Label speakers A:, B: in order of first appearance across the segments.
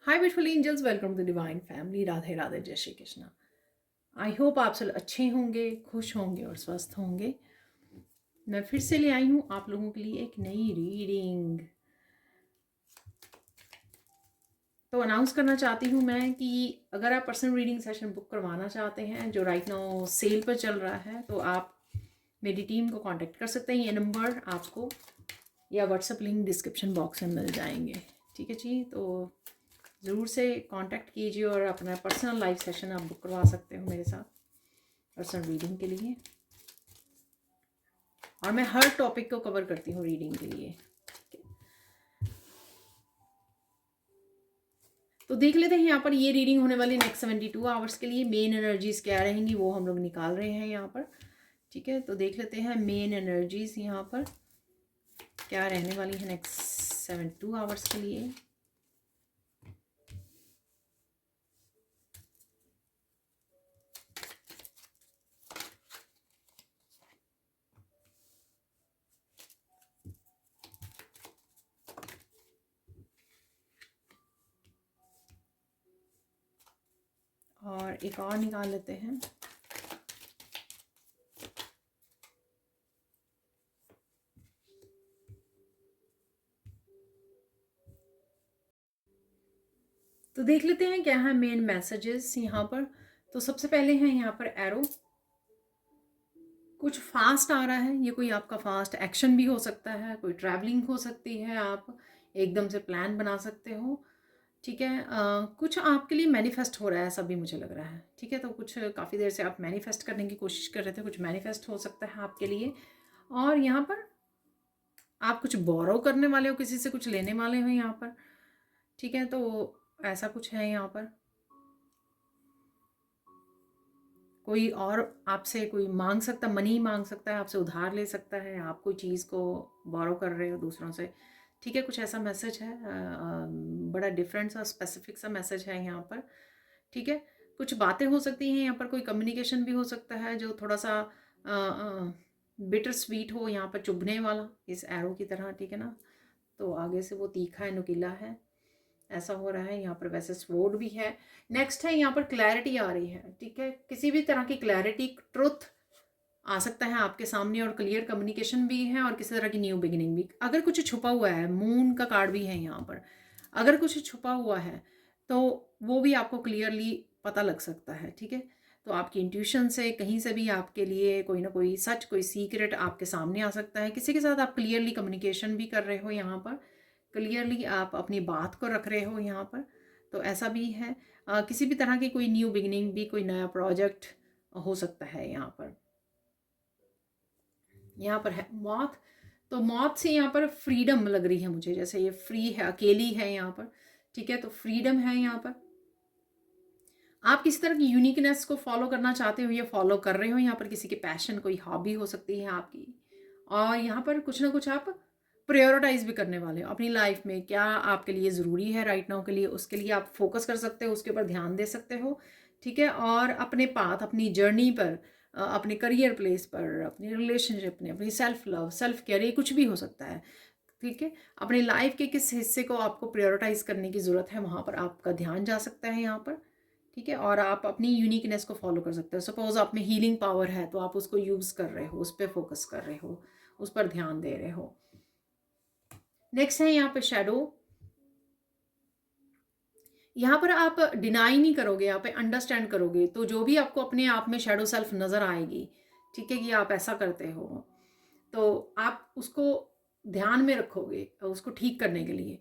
A: Hi beautiful angels, welcome to divine family. Radhe Radhe, Jai Shri Krishna. I hope आप सब अच्छे होंगे, खुश होंगे और स्वस्थ होंगे। मैं फिर से ले आई हूँ आप लोगों के लिए एक नई रीडिंग। तो अनाउंस करना चाहती हूँ मैं कि अगर आप पर्सनल रीडिंग सेशन बुक करवाना चाहते हैं जो राइट नाउ सेल पर चल रहा है, तो आप मेरी टीम को कांटेक्ट कर सकते हैं। ये नंबर आपको या व्हाट्सएप लिंक डिस्क्रिप्शन बॉक्स में मिल जाएंगे। ठीक है जी, तो ज़रूर से कांटेक्ट कीजिए और अपना पर्सनल लाइव सेशन आप बुक करवा सकते हो मेरे साथ पर्सनल रीडिंग के लिए। और मैं हर टॉपिक को कवर करती हूँ रीडिंग के लिए। तो देख लेते हैं यहाँ पर ये रीडिंग होने वाली नेक्स्ट 72 आवर्स के लिए मेन एनर्जीज क्या रहेंगी वो हम लोग निकाल रहे हैं यहाँ पर। ठीक है, तो देख लेते हैं मेन एनर्जीज यहाँ पर क्या रहने वाली है नेक्स्ट 72 आवर्स के लिए। और एक और निकाल लेते हैं। तो देख लेते हैं क्या है मेन मैसेजेस यहाँ पर। तो सबसे पहले है यहाँ पर एरो। कुछ फास्ट आ रहा है, ये कोई आपका फास्ट एक्शन भी हो सकता है, कोई ट्रैवलिंग हो सकती है, आप एकदम से प्लान बना सकते हो। ठीक है, कुछ आपके लिए मैनिफेस्ट हो रहा है ऐसा भी मुझे लग रहा है। ठीक है, तो कुछ काफ़ी देर से आप मैनिफेस्ट करने की कोशिश कर रहे थे, कुछ मैनिफेस्ट हो सकता है आपके लिए। और यहाँ पर आप कुछ बोरो करने वाले हो, किसी से कुछ लेने वाले हो यहाँ पर। ठीक है, तो ऐसा कुछ है यहाँ पर। कोई और आपसे कोई मांग सकता, मनी मांग सकता है, आपसे उधार ले सकता है, आप कोई चीज़ को बोरो कर रहे हो दूसरों से। ठीक है, कुछ ऐसा मैसेज है। बड़ा डिफरेंट सा स्पेसिफिक सा मैसेज है यहाँ पर। ठीक है, कुछ बातें हो सकती हैं यहाँ पर, कोई कम्युनिकेशन भी हो सकता है जो थोड़ा सा बिटर स्वीट हो, यहाँ पर चुभने वाला इस एरो की तरह। ठीक है ना, तो आगे से वो तीखा है, नुकीला है, ऐसा हो रहा है यहाँ पर। वैसे स्वॉर्ड भी है। नेक्स्ट है यहाँ पर क्लैरिटी आ रही है। ठीक है, किसी भी तरह की क्लैरिटी, ट्रुथ आ सकता है आपके सामने, और क्लियर कम्युनिकेशन भी है, और किसी तरह की न्यू बिगिनिंग भी। अगर कुछ छुपा हुआ है, मून का कार्ड भी है यहाँ पर, अगर कुछ छुपा हुआ है तो वो भी आपको क्लियरली पता लग सकता है। ठीक है, तो आपकी इंट्यूशन से कहीं से भी आपके लिए कोई ना कोई सच, कोई सीक्रेट आपके सामने आ सकता है। किसी के साथ आप क्लियरली कम्युनिकेशन भी कर रहे हो यहाँ पर, क्लियरली आप अपनी बात को रख रहे हो यहाँ पर, तो ऐसा भी है। किसी भी तरह की कोई न्यू बिगिनिंग भी, कोई नया प्रोजेक्ट हो सकता है यहाँ पर। यहाँ पर है मौत। तो मौत से यहाँ पर फ्रीडम लग रही है मुझे, जैसे ये फ्री है, अकेली है यहाँ पर। ठीक है, तो फ्रीडम है यहाँ पर। आप किसी तरह की यूनिकनेस को फॉलो करना चाहते हो या फॉलो कर रहे हो यहाँ पर। किसी की पैशन, कोई हॉबी हो सकती है आपकी, और यहाँ पर कुछ ना कुछ आप प्रायोरिटाइज भी करने वाले हो अपनी लाइफ में। क्या आपके लिए ज़रूरी है राइट नाउ के लिए, उसके लिए आप फोकस कर सकते हो, उसके ऊपर ध्यान दे सकते हो। ठीक है, और अपने पाथ, अपनी जर्नी पर, अपने करियर प्लेस पर, अपनी रिलेशनशिप में, अपनी सेल्फ लव, सेल्फ केयर, ये कुछ भी हो सकता है। ठीक है, अपनी लाइफ के किस हिस्से को आपको प्रायोरिटाइज करने की ज़रूरत है, वहाँ पर आपका ध्यान जा सकता है यहाँ पर। ठीक है, और आप अपनी यूनिकनेस को फॉलो कर सकते हो। सपोज आप में हीलिंग पावर है तो आप उसको यूज़ कर रहे हो, उस पर फोकस कर रहे हो, उस पर ध्यान दे रहे हो। नेक्स्ट है यहाँ पे शैडो। यहाँ पर आप डिनाई नहीं करोगे, यहाँ पे अंडरस्टैंड करोगे। तो जो भी आपको अपने आप में शैडो सेल्फ नज़र आएगी, ठीक है, कि आप ऐसा करते हो, तो आप उसको ध्यान में रखोगे उसको ठीक करने के लिए।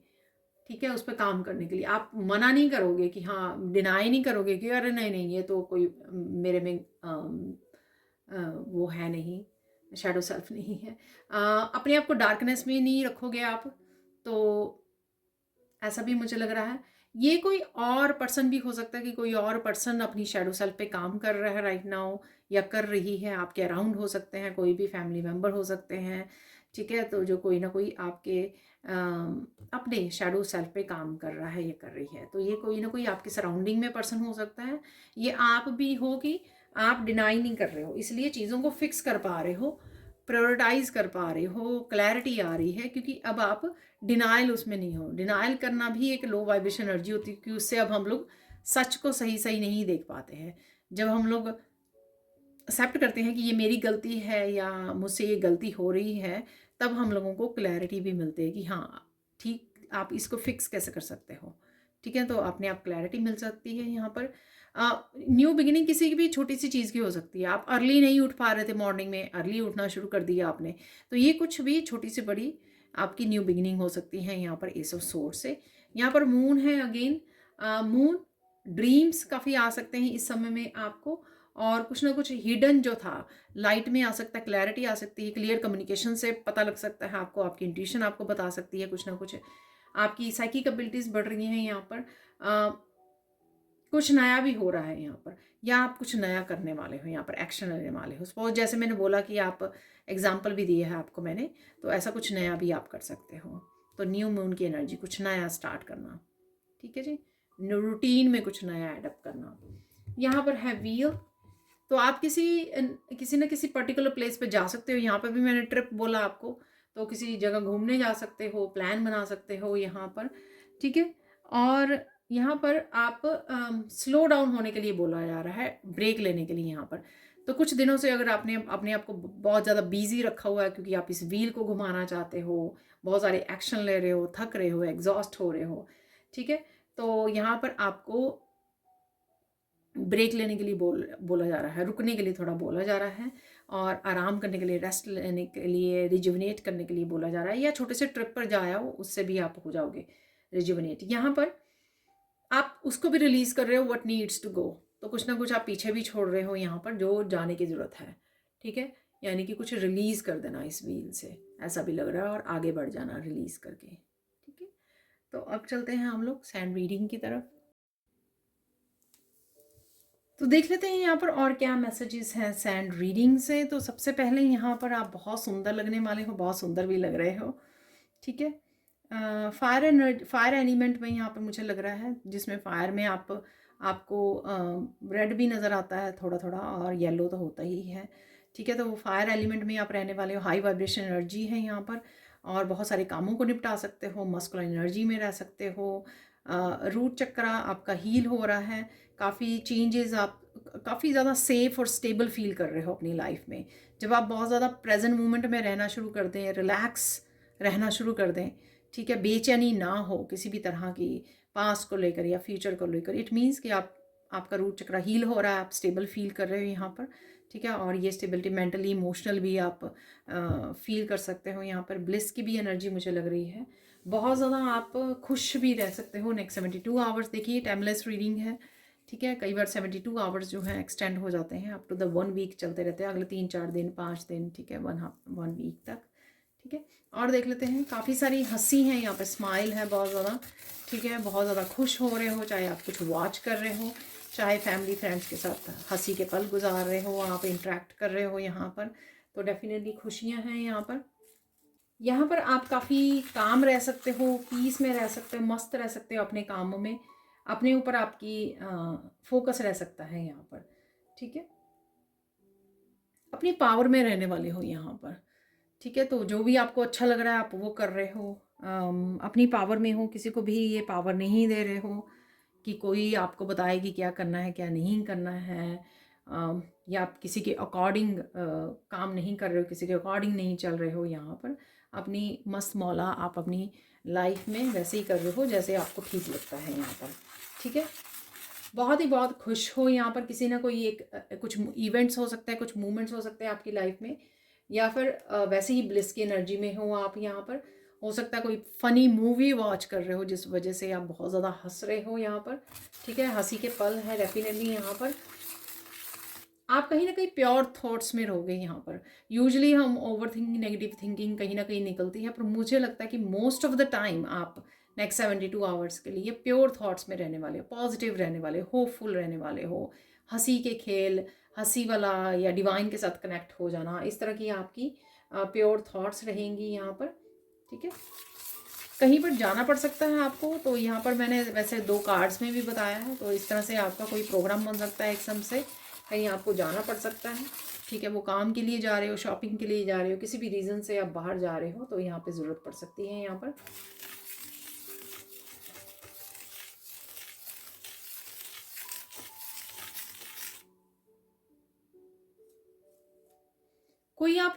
A: ठीक है, उस पर काम करने के लिए आप मना नहीं करोगे कि हाँ, डिनाई नहीं करोगे कि अरे नहीं नहीं ये तो कोई मेरे में वो है नहीं, शैडो सेल्फ नहीं है। अपने आप को डार्कनेस में नहीं रखोगे आप। तो ऐसा भी मुझे लग रहा है। ये कोई और पर्सन भी हो सकता है कि कोई और पर्सन अपनी शैडो सेल्फ पे काम कर रहा है राइट नाउ, या कर रही है। आपके अराउंड हो सकते हैं, कोई भी फैमिली मेम्बर हो सकते हैं। ठीक है, तो जो कोई ना कोई आपके अपने शैडो सेल्फ पे काम कर रहा है या कर रही है, तो ये कोई ना कोई आपके सराउंडिंग में पर्सन हो सकता है। ये आप भी हो कि आप डिनाई नहीं कर रहे हो, इसलिए चीज़ों को फिक्स कर पा रहे हो। प्रायोरिटाइज कर पा रहे हो, क्लैरिटी आ रही है, क्योंकि अब आप डिनाइल उसमें नहीं हो। डिनाइल करना भी एक लो वाइब्रेशन एनर्जी होती है, क्योंकि उससे अब हम लोग सच को सही सही नहीं देख पाते हैं। जब हम लोग एक्सेप्ट करते हैं कि ये मेरी गलती है या मुझसे ये गलती हो रही है, तब हम लोगों को क्लैरिटी भी मिलती है कि हाँ ठीक, आप इसको फिक्स कैसे कर सकते हो। ठीक है, तो अपने आप क्लैरिटी मिल सकती है यहाँ पर। न्यू बिगिनिंग किसी की भी छोटी सी चीज़ की हो सकती है। आप अर्ली नहीं उठ पा रहे थे, मॉर्निंग में अर्ली उठना शुरू कर दिया आपने, तो ये कुछ भी छोटी सी बड़ी आपकी न्यू बिगिनिंग हो सकती है। यहाँ पर एस ऑफ सोर्ड से यहाँ पर मून है अगेन। मून ड्रीम्स काफ़ी आ सकते हैं इस समय में आपको, और कुछ ना कुछ हिडन जो था लाइट में आ सकता है, क्लैरिटी आ सकती है, क्लियर कम्युनिकेशन से पता लग सकता है आपको, आपकी इंट्यूशन आपको बता सकती है कुछ ना कुछ, आपकी साइकिक एबिलिटीज़ बढ़ रही हैं यहाँ पर। कुछ नया भी हो रहा है यहाँ पर, या आप कुछ नया करने वाले हो, यहाँ पर एक्शन लेने वाले हो। सपोज जैसे मैंने बोला कि आप एग्जाम्पल भी दिए है आपको मैंने, तो ऐसा कुछ नया भी आप कर सकते हो। तो न्यू मून की एनर्जी, कुछ नया स्टार्ट करना, ठीक है जी, रूटीन में कुछ नया एडप्ट करना। यहाँ पर है व्हील, तो आप किसी न किसी पर्टिकुलर प्लेस पे जा सकते हो। यहाँ पर भी मैंने ट्रिप बोला आपको, तो किसी जगह घूमने जा सकते हो, प्लान बना सकते हो यहाँ पर, ठीक है। और यहाँ पर आप स्लो डाउन होने के लिए बोला जा रहा है, ब्रेक लेने के लिए यहाँ पर। तो कुछ दिनों से अगर आपने अपने आप को बहुत ज़्यादा बिजी रखा हुआ है, क्योंकि आप इस व्हील को घुमाना चाहते हो, बहुत सारे एक्शन ले रहे हो, थक रहे हो, एग्जॉस्ट हो रहे हो, ठीक है, तो यहाँ पर आपको ब्रेक लेने के लिए बोला जा रहा है, रुकने के लिए थोड़ा बोला जा रहा है, और आराम करने के लिए, रेस्ट लेने के लिए, रिजुवनेट करने के लिए बोला जा रहा है, या छोटे से ट्रिप पर जाया हो उससे भी आप हो जाओगे रिजुवनेट। यहाँ पर आप उसको भी रिलीज कर रहे हो, व्हाट नीड्स टू गो, तो कुछ ना कुछ आप पीछे भी छोड़ रहे हो यहाँ पर जो जाने की ज़रूरत है, ठीक है, यानी कि कुछ रिलीज कर देना इस व्हील से, ऐसा भी लग रहा है, और आगे बढ़ जाना रिलीज करके, ठीक है। तो अब चलते हैं हम लोग सैंड रीडिंग की तरफ। तो देख लेते हैं यहाँ पर और क्या मैसेजेस हैं सैंड रीडिंग से। तो सबसे पहले यहाँ पर आप बहुत सुंदर लगने वाले हो, बहुत सुंदर भी लग रहे हो, ठीक है। फायर एलिमेंट में यहाँ पर मुझे लग रहा है, जिसमें फायर में आपको रेड भी नज़र आता है थोड़ा थोड़ा, और येलो तो होता ही है, ठीक है। तो वो फायर एलिमेंट में आप रहने वाले हो, हाई वाइब्रेशन एनर्जी है यहाँ पर, और बहुत सारे कामों को निपटा सकते हो, मस्कुलाइन एनर्जी में रह सकते हो। रूट चक्रा आपका हील हो रहा है, काफ़ी चेंजेस, आप काफ़ी ज़्यादा सेफ और स्टेबल फील कर रहे हो अपनी लाइफ में। जब आप बहुत ज़्यादा प्रेजेंट मोमेंट में रहना शुरू कर दें, रिलैक्स रहना शुरू कर दें, ठीक है, बेचैनी ना हो किसी भी तरह की पास्ट को लेकर या फ्यूचर को लेकर, इट मीन्स कि आपका रूट चक्रा हील हो रहा है, आप स्टेबल फील कर रहे हो यहाँ पर, ठीक है। और ये स्टेबिलिटी मेंटली इमोशनल भी आप फील कर सकते हो। यहाँ पर ब्लिस की भी एनर्जी मुझे लग रही है, बहुत ज़्यादा आप खुश भी रह सकते हो नेक्स्ट 72 आवर्स। देखिए टाइमलेस रीडिंग है, ठीक है, कई बार 72 आवर्स जो हैं एक्सटेंड हो जाते हैं, अप टू द 1 वीक चलते रहते हैं, अगले 3-4 दिन, 5 दिन, ठीक है, 1 वीक तक, ठीक है। और देख लेते हैं, काफ़ी सारी हंसी है यहाँ पे, स्माइल है बहुत ज़्यादा, ठीक है, बहुत ज़्यादा खुश हो रहे हो, चाहे आप कुछ वॉच कर रहे हो, चाहे फैमिली फ्रेंड्स के साथ हंसी के पल गुजार रहे हो, आप इंटरेक्ट कर रहे हो यहाँ पर, तो डेफिनेटली खुशियाँ हैं यहाँ पर। यहाँ पर आप काफ़ी काम रह सकते हो, पीस में रह सकते हो, मस्त रह सकते हो अपने कामों में, अपने ऊपर आपकी फोकस रह सकता है यहाँ पर, ठीक है, अपनी पावर में रहने वाले हो यहाँ पर, ठीक है। तो जो भी आपको अच्छा लग रहा है आप वो कर रहे हो, अपनी पावर में हो, किसी को भी ये पावर नहीं दे रहे हो कि कोई आपको बताए कि क्या करना है क्या नहीं करना है, या आप किसी के अकॉर्डिंग काम नहीं कर रहे हो, किसी के अकॉर्डिंग नहीं चल रहे हो। यहाँ पर अपनी मस्त मौला आप अपनी लाइफ में वैसे ही कर रहे हो जैसे आपको ठीक लगता है यहाँ पर, ठीक है। बहुत ही बहुत खुश हो यहाँ पर, किसी ना कोई एक कुछ इवेंट्स हो सकता है, कुछ मूवमेंट्स हो सकते हैं आपकी लाइफ में, या फिर वैसे ही ब्लिस की एनर्जी में हो आप यहाँ पर। हो सकता है कोई फ़नी मूवी वॉच कर रहे हो जिस वजह से आप बहुत ज़्यादा हंस रहे हो यहाँ पर, ठीक है, हंसी के पल है डेफिनेटली यहाँ पर। आप कहीं ना कहीं प्योर थॉट्स में रहोगे यहाँ पर। यूजुअली हम ओवर थिंकिंग, नेगेटिव थिंकिंग कहीं ना कहीं निकलती है, पर मुझे लगता है कि मोस्ट ऑफ द टाइम आप नेक्स्ट 72 आवर्स के लिए प्योर थॉट्स में रहने वाले हो, पॉजिटिव रहने वाले हो, होपफुल रहने वाले हो, हंसी के खेल, हंसी वाला या डिवाइन के साथ कनेक्ट हो जाना, इस तरह की आपकी प्योर थॉट्स रहेंगी यहाँ पर, ठीक है। कहीं पर जाना पड़ सकता है आपको, तो यहाँ पर मैंने वैसे 2 कार्ड्स में भी बताया है, तो इस तरह से आपका कोई प्रोग्राम बन सकता है एकदम से, कहीं आपको जाना पड़ सकता है, ठीक है, वो काम के लिए जा रहे हो, शॉपिंग के लिए जा रहे हो, किसी भी रीज़न से आप बाहर जा रहे हो तो यहाँ पे ज़रूरत पड़ सकती है यहाँ पर। कोई आप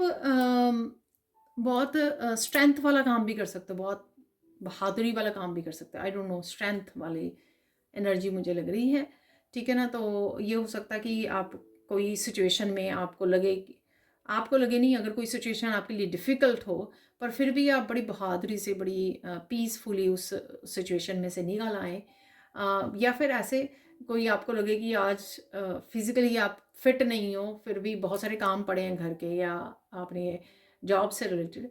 A: बहुत स्ट्रेंथ वाला काम भी कर सकते हो, बहुत बहादुरी वाला काम भी कर सकते हो। आई डोंट नो, स्ट्रेंथ वाली एनर्जी मुझे लग रही है, ठीक है ना। तो ये हो सकता है कि आप कोई सिचुएशन में आपको लगे नहीं, अगर कोई सिचुएशन आपके लिए डिफ़िकल्ट हो, पर फिर भी आप बड़ी बहादुरी से, बड़ी पीसफुली उस सिचुएशन में से निकल आएँ। या फिर ऐसे कोई आपको लगे कि आज फिज़िकली आप फिट नहीं हो, फिर भी बहुत सारे काम पड़े हैं घर के या अपने जॉब से रिलेटेड,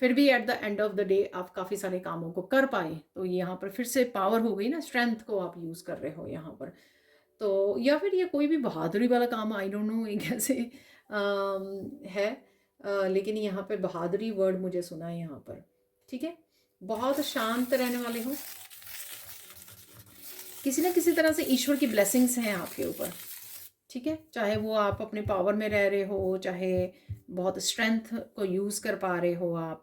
A: फिर भी at the end of the day आप काफ़ी सारे कामों को कर पाए, तो यहाँ पर फिर से पावर हो गई ना, स्ट्रेंथ को आप यूज़ कर रहे हो यहाँ पर। तो या फिर ये कोई भी बहादुरी वाला काम, आई डोंट नो ये कैसे है, लेकिन यहाँ पे बहादुरी वर्ड मुझे सुना है यहाँ पर, ठीक है। बहुत शांत रहने वाले हो, किसी ना किसी तरह से ईश्वर की ब्लेसिंग्स हैं आपके ऊपर, ठीक है। चाहे वो आप अपने पावर में रह रहे हो, चाहे बहुत स्ट्रेंथ को यूज़ कर पा रहे हो, आप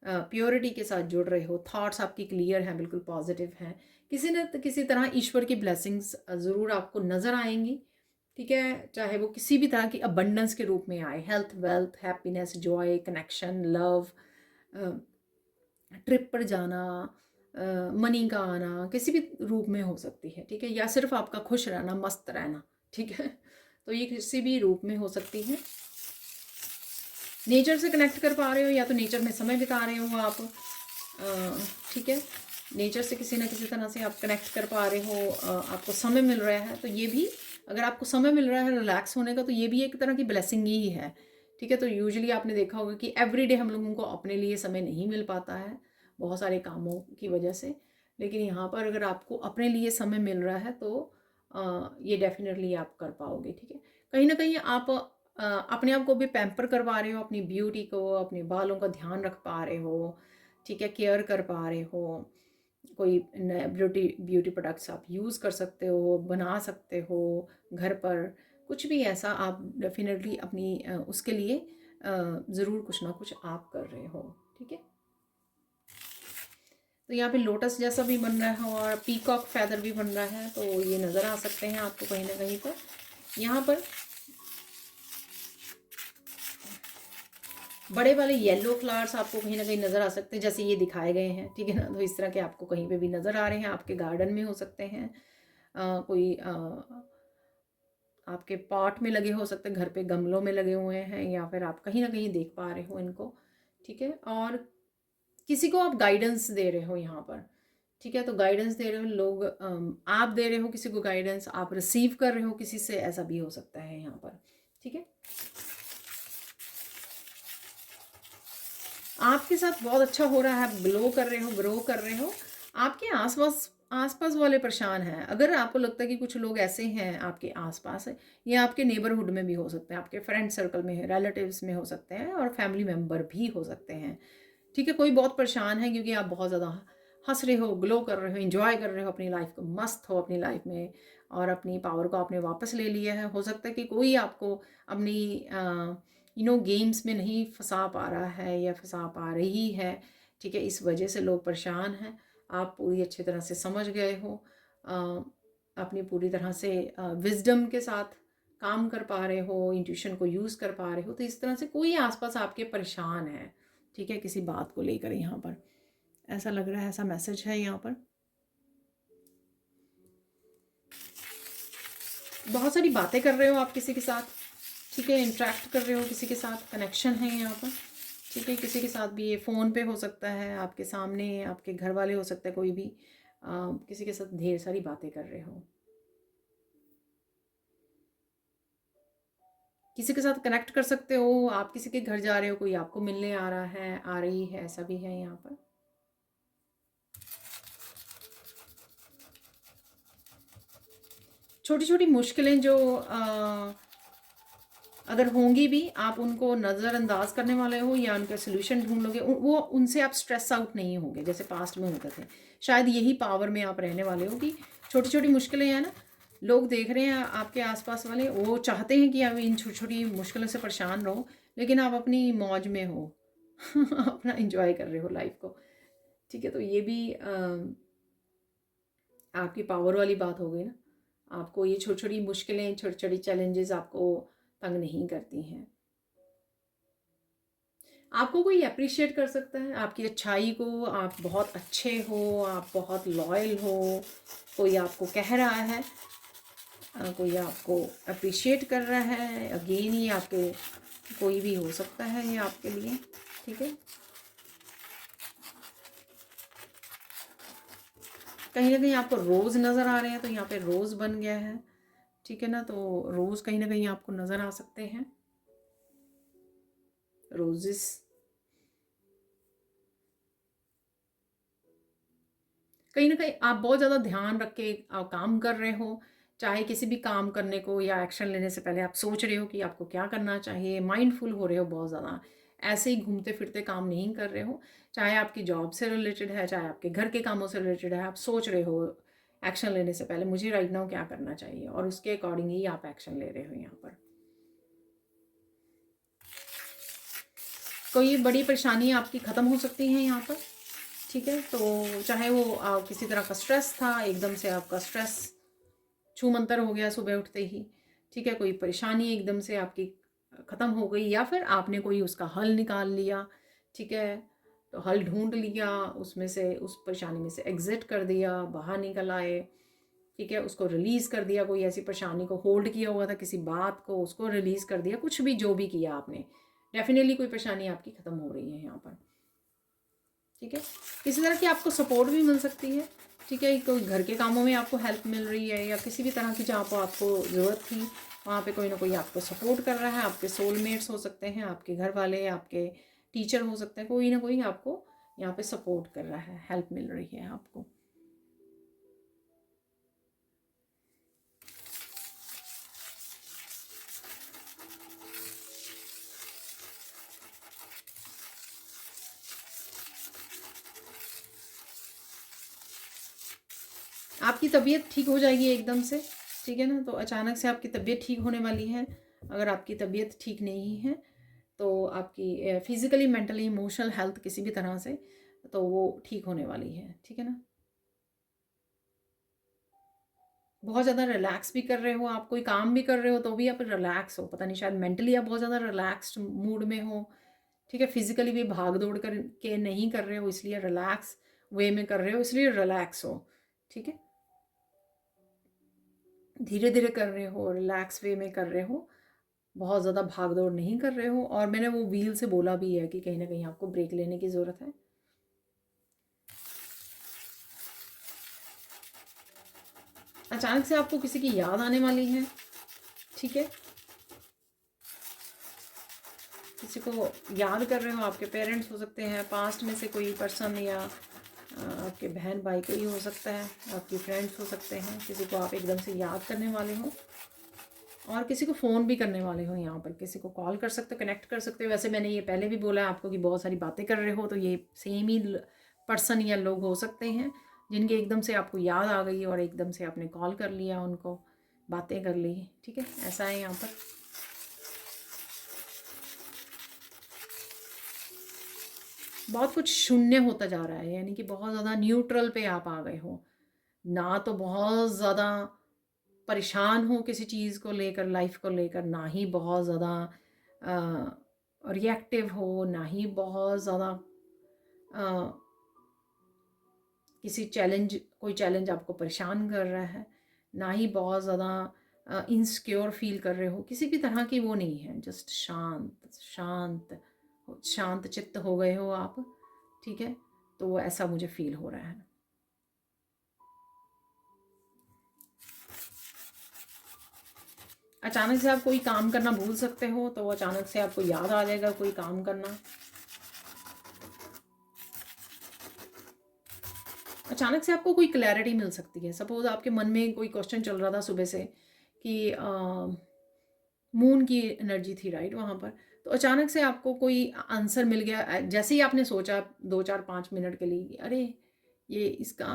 A: प्योरिटी के साथ जुड़ रहे हो, थॉट्स आपकी क्लियर हैं, बिल्कुल पॉजिटिव हैं, किसी न किसी तरह ईश्वर की ब्लेसिंग्स ज़रूर आपको नज़र आएंगी, ठीक है। चाहे वो किसी भी तरह की अबंडेंस के रूप में आए, health, wealth, happiness, Joy, connection, love, trip पर जाना, मनी का आना, किसी भी रूप में हो सकती है, ठीक है। या सिर्फ आपका खुश रहना, मस्त रहना, ठीक है। तो ये किसी भी रूप में हो सकती है। नेचर से कनेक्ट कर पा रहे हो, या तो नेचर में समय बिता रहे हो आप, ठीक है। नेचर से किसी ना किसी तरह से आप कनेक्ट कर पा रहे हो, आपको समय मिल रहा है, तो ये भी, अगर आपको समय मिल रहा है रिलैक्स होने का, तो ये भी एक तरह की ब्लेसिंग ही है, ठीक है। तो यूजुअली आपने देखा होगा कि एवरीडे हम लोगों को अपने लिए समय नहीं मिल पाता है, बहुत सारे कामों की वजह से, लेकिन यहाँ पर अगर आपको अपने लिए समय मिल रहा है तो ये डेफिनेटली आप कर पाओगे, ठीक है। कहीं ना कहीं आप अपने आप को भी पैम्पर करवा रहे हो, अपनी ब्यूटी को, अपने बालों का ध्यान रख पा रहे हो, ठीक है, केयर कर पा रहे हो। कोई ब्यूटी प्रोडक्ट्स आप यूज़ कर सकते हो, बना सकते हो घर पर, कुछ भी ऐसा आप डेफिनेटली अपनी उसके लिए ज़रूर कुछ ना कुछ आप कर रहे हो, ठीक है। तो यहाँ पे लोटस जैसा भी बन रहा है और पीकॉक फैदर भी बन रहा है, तो ये नज़र आ सकते हैं आपको कहीं ना कहीं पर। यहाँ पर बड़े वाले येलो फ्लावर्स आपको कहीं ना कहीं नज़र आ सकते हैं, जैसे ये दिखाए गए हैं, ठीक है ना। तो इस तरह के आपको कहीं पे भी नज़र आ रहे हैं, आपके गार्डन में हो सकते हैं, कोई आपके पॉट में लगे हो सकते हैं, घर पे गमलों में लगे हुए हैं, या फिर आप कहीं ना कहीं देख पा रहे हो इनको, ठीक है। और किसी को आप गाइडेंस दे रहे हो यहाँ पर, ठीक है। तो गाइडेंस दे रहे हो लोग, आप दे रहे हो किसी को गाइडेंस, आप रिसीव कर रहे हो किसी से, ऐसा भी हो सकता है यहाँ पर, ठीक है। आपके साथ बहुत अच्छा हो रहा है, आप ग्लो कर रहे हो, ग्रो कर रहे हो। आपके आसपास वाले परेशान हैं, अगर आपको लगता है कि कुछ लोग ऐसे हैं आपके आसपास है, या आपके नेबरहुड में भी हो सकते हैं, आपके फ्रेंड सर्कल में, रिलेटिव्स में हो सकते हैं, और फैमिली मेम्बर भी हो सकते हैं, ठीक है। कोई बहुत परेशान है क्योंकि आप बहुत ज़्यादा हंस रहे हो, ग्लो कर रहे हो, इंजॉय कर रहे हो अपनी लाइफ को, मस्त हो अपनी लाइफ में, और अपनी पावर को आपने वापस ले लिया है। हो सकता है कि कोई आपको अपनी गेम्स में नहीं फंसा पा रहा है या फंसा पा रही है, ठीक है। इस वजह से लोग परेशान हैं, आप पूरी अच्छी तरह से समझ गए हो, अपनी पूरी तरह से विजडम के साथ काम कर पा रहे हो, इंट्यूशन को यूज़ कर पा रहे हो। तो इस तरह से कोई आसपास आपके परेशान है, ठीक है, किसी बात को लेकर, यहाँ पर ऐसा लग रहा है, ऐसा मैसेज है यहाँ पर। बहुत सारी बातें कर रहे हो आप किसी के साथ, ठीक है, इंटरेक्ट कर रहे हो किसी के साथ, कनेक्शन है यहाँ पर, ठीक है। किसी के साथ भी, ये फ़ोन पे हो सकता है, आपके सामने आपके घर वाले हो सकते हैं, कोई भी किसी के साथ ढेर सारी बातें कर रहे हो, किसी के साथ कनेक्ट कर सकते हो। आप किसी के घर जा रहे हो, कोई आपको मिलने आ रहा है, आ रही है, ऐसा भी है यहाँ पर। छोटी छोटी मुश्किलें जो अगर होंगी भी, आप उनको नज़रअंदाज करने वाले हो या उनका सोल्यूशन ढूंढ लोगे, वो उनसे आप स्ट्रेस आउट नहीं होंगे जैसे पास्ट में होते थे। शायद यही पावर में आप रहने वाले हो कि छोटी छोटी मुश्किलें हैं ना, लोग देख रहे हैं आपके आसपास वाले, वो चाहते हैं कि आप इन छोटी छोटी मुश्किलों से परेशान रहो, लेकिन आप अपनी मौज में हो अपना एंजॉय कर रहे हो लाइफ को। ठीक है, तो ये भी आपकी पावर वाली बात हो गई ना। आपको ये छोटी छोटी मुश्किलें, छोटी छोटी चैलेंजेस आपको तंग नहीं करती हैं। आपको कोई अप्रिशिएट कर सकता है आपकी अच्छाई को, आप बहुत अच्छे हो, आप बहुत लॉयल हो, कोई आपको कह रहा है, कोई आपको अप्रिशिएट कर रहा है। अगेन ये आपके कोई भी हो सकता है ये आपके लिए। ठीक है, कहीं ना कहीं आपको रोज़ नज़र आ रहे हैं, तो यहाँ पे रोज़ बन गया है। ठीक है ना, तो रोज़ कहीं ना कहीं आपको नज़र आ सकते हैं, रोजेस। कहीं ना कहीं आप बहुत ज़्यादा ध्यान रख के काम कर रहे हो, चाहे किसी भी काम करने को या एक्शन लेने से पहले आप सोच रहे हो कि आपको क्या करना चाहिए, माइंडफुल हो रहे हो बहुत ज़्यादा। ऐसे ही घूमते फिरते काम नहीं कर रहे हो, चाहे आपकी जॉब से रिलेटेड है, चाहे आपके घर के कामों से रिलेटेड है। आप सोच रहे हो एक्शन लेने से पहले मुझे राइट नाउ क्या करना चाहिए, और उसके अकॉर्डिंग ही आप एक्शन ले रहे हो यहाँ पर। कोई बड़ी परेशानी आपकी ख़त्म हो सकती है यहाँ पर। ठीक है, तो चाहे वो किसी तरह का स्ट्रेस था, एकदम से आपका स्ट्रेस छूमंतर हो गया सुबह उठते ही। ठीक है, कोई परेशानी एकदम से आपकी ख़त्म हो गई, या फिर आपने कोई उसका हल निकाल लिया। ठीक है, तो हल ढूंढ लिया, उसमें से उस परेशानी में से एग्जिट कर दिया, बाहर निकल आए। ठीक है, उसको रिलीज़ कर दिया। कोई ऐसी परेशानी को होल्ड किया हुआ था, किसी बात को, उसको रिलीज़ कर दिया। कुछ भी जो भी किया आपने, डेफिनेटली कोई परेशानी आपकी ख़त्म हो रही है यहाँ पर। ठीक है, किसी तरह की आपको सपोर्ट भी मिल सकती है। ठीक है, कोई घर के कामों में आपको हेल्प मिल रही है, या किसी भी तरह की जहाँ पर आपको ज़रूरत थी वहाँ पे कोई ना कोई आपको सपोर्ट कर रहा है। आपके सोलमेट्स हो सकते हैं, आपके घर वाले, आपके टीचर हो सकते हैं, कोई ना कोई आपको यहाँ पे सपोर्ट कर रहा है, हेल्प मिल रही है आपको। आपकी तबीयत ठीक हो जाएगी एकदम से। ठीक है ना, तो अचानक से आपकी तबीयत ठीक होने वाली है। अगर आपकी तबीयत ठीक नहीं है तो आपकी फिज़िकली, मेंटली, इमोशनल हेल्थ किसी भी तरह से तो वो ठीक होने वाली है। ठीक है ना, बहुत ज़्यादा रिलैक्स भी कर रहे हो, आप कोई काम भी कर रहे हो तो भी आप रिलैक्स हो, पता नहीं शायद मेंटली आप बहुत ज़्यादा रिलैक्स्ड मूड में हो। ठीक है, फिजिकली भी भाग दौड़ कर के नहीं कर रहे हो, इसलिए रिलैक्स वे में कर रहे हो, इसलिए रिलैक्स हो। ठीक है, धीरे धीरे कर रहे हो, रिलैक्स वे में कर रहे हो, बहुत ज़्यादा भाग दौड़ नहीं कर रहे हो। और मैंने वो व्हील से बोला भी है कि कहीं ना कहीं आपको ब्रेक लेने की ज़रूरत है। अचानक से आपको किसी की याद आने वाली है। ठीक है, किसी को याद कर रहे हो, आपके पेरेंट्स हो सकते हैं, पास्ट में से कोई पर्सन, या आपके बहन भाई कोई हो सकता है, आपके फ्रेंड्स हो सकते हैं, किसी को आप एकदम से याद करने वाले हो, और किसी को फ़ोन भी करने वाले हो। यहाँ पर किसी को कॉल कर सकते हो, कनेक्ट कर सकते हो। वैसे मैंने ये पहले भी बोला है आपको कि बहुत सारी बातें कर रहे हो, तो ये सेम ही पर्सन या लोग हो सकते हैं जिनके एकदम से आपको याद आ गई और एकदम से आपने कॉल कर लिया, उनको बातें कर ली। ठीक है, ऐसा है यहाँ पर। बहुत कुछ शून्य होता जा रहा है, यानी कि बहुत ज़्यादा न्यूट्रल पे आप आ गए हो। ना तो बहुत ज़्यादा परेशान हो किसी चीज़ को लेकर, लाइफ को लेकर, ना ही बहुत ज़्यादा रिएक्टिव हो, ना ही बहुत ज़्यादा किसी कोई चैलेंज आपको परेशान कर रहा है, ना ही बहुत ज़्यादा इनसिक्योर फील कर रहे हो। किसी भी तरह की वो नहीं है, जस्ट शांत शांत शांत चित्त हो गए हो आप। ठीक है, तो ऐसा मुझे फील हो रहा है। अचानक से आप कोई काम करना भूल सकते हो, तो अचानक से आपको याद आ जाएगा कोई काम करना। अचानक से आपको कोई क्लैरिटी मिल सकती है। सपोज आपके मन में कोई क्वेश्चन चल रहा था सुबह से कि मून की एनर्जी थी राइट वहाँ पर, तो अचानक से आपको कोई आंसर मिल गया। जैसे ही आपने सोचा 2 4 5 मिनट के लिए, अरे ये इसका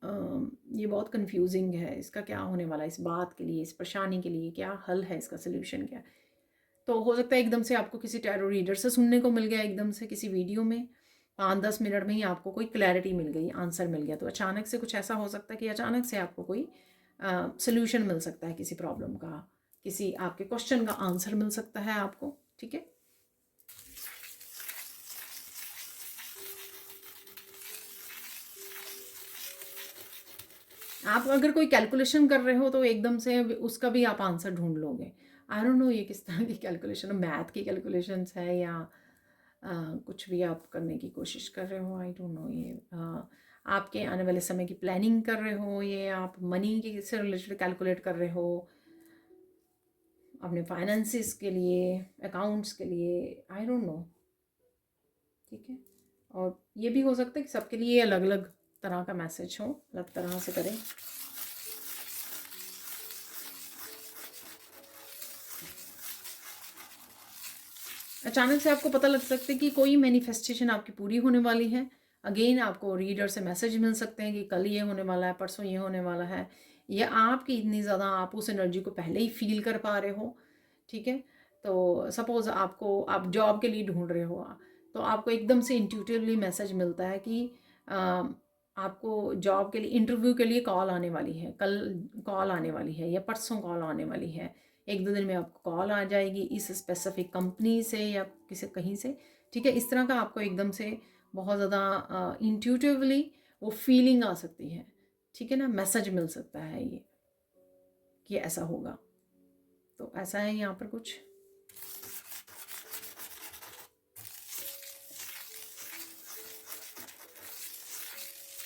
A: ये बहुत कंफ्यूजिंग है, इसका क्या होने वाला है, इस बात के लिए, इस परेशानी के लिए क्या हल है, इसका सोल्यूशन क्या है। तो हो सकता है एकदम से आपको किसी टैरो रीडर से सुनने को मिल गया, एकदम से किसी वीडियो में 5-10 मिनट में ही आपको कोई क्लैरिटी मिल गई, आंसर मिल गया। तो अचानक से कुछ ऐसा हो सकता है कि अचानक से आपको कोई सोल्यूशन मिल सकता है किसी प्रॉब्लम का, किसी आपके क्वेश्चन का आंसर मिल सकता है आपको। ठीक है, आप अगर कोई कैलकुलेशन कर रहे हो तो एकदम से उसका भी आप आंसर ढूंढ लोगे। आई डोंट नो ये किस तरह की कैलकुलेशन, मैथ की कैलकुलेशंस है या कुछ भी आप करने की कोशिश कर रहे हो। आई डोंट नो ये आपके आने वाले समय की प्लानिंग कर रहे हो, ये आप मनी के से रिलेटेड कैलकुलेट कर रहे हो, अपने फाइनेंसिस के लिए, अकाउंट्स के लिए। I don't know. ठीक है, और ये भी हो सकता है कि सबके लिए अलग अलग तरह का मैसेज हो, अलग तरह से करें। अचानक से आपको पता लग सकता है कि कोई मैनिफेस्टेशन आपकी पूरी होने वाली है। अगेन आपको रीडर से मैसेज मिल सकते हैं कि कल ये होने वाला है, परसों ये होने वाला है, या आपकी इतनी ज़्यादा आप उस एनर्जी को पहले ही फील कर पा रहे हो। ठीक है, तो सपोज़ आपको, आप जॉब के लिए ढूंढ रहे हो, तो आपको एकदम से इंट्यूटिवली मैसेज मिलता है कि आपको जॉब के लिए, इंटरव्यू के लिए कॉल आने वाली है, कल कॉल आने वाली है या परसों कॉल आने वाली है, 1-2 दिन में आपको कॉल आ जाएगी इस स्पेसिफिक कंपनी से या किसी कहीं से। ठीक है, इस तरह का आपको एकदम से बहुत ज़्यादा इंट्यूटिवली वो फीलिंग आ सकती है। ठीक है ना, मैसेज मिल सकता है ये कि ऐसा होगा। तो ऐसा है यहाँ पर कुछ।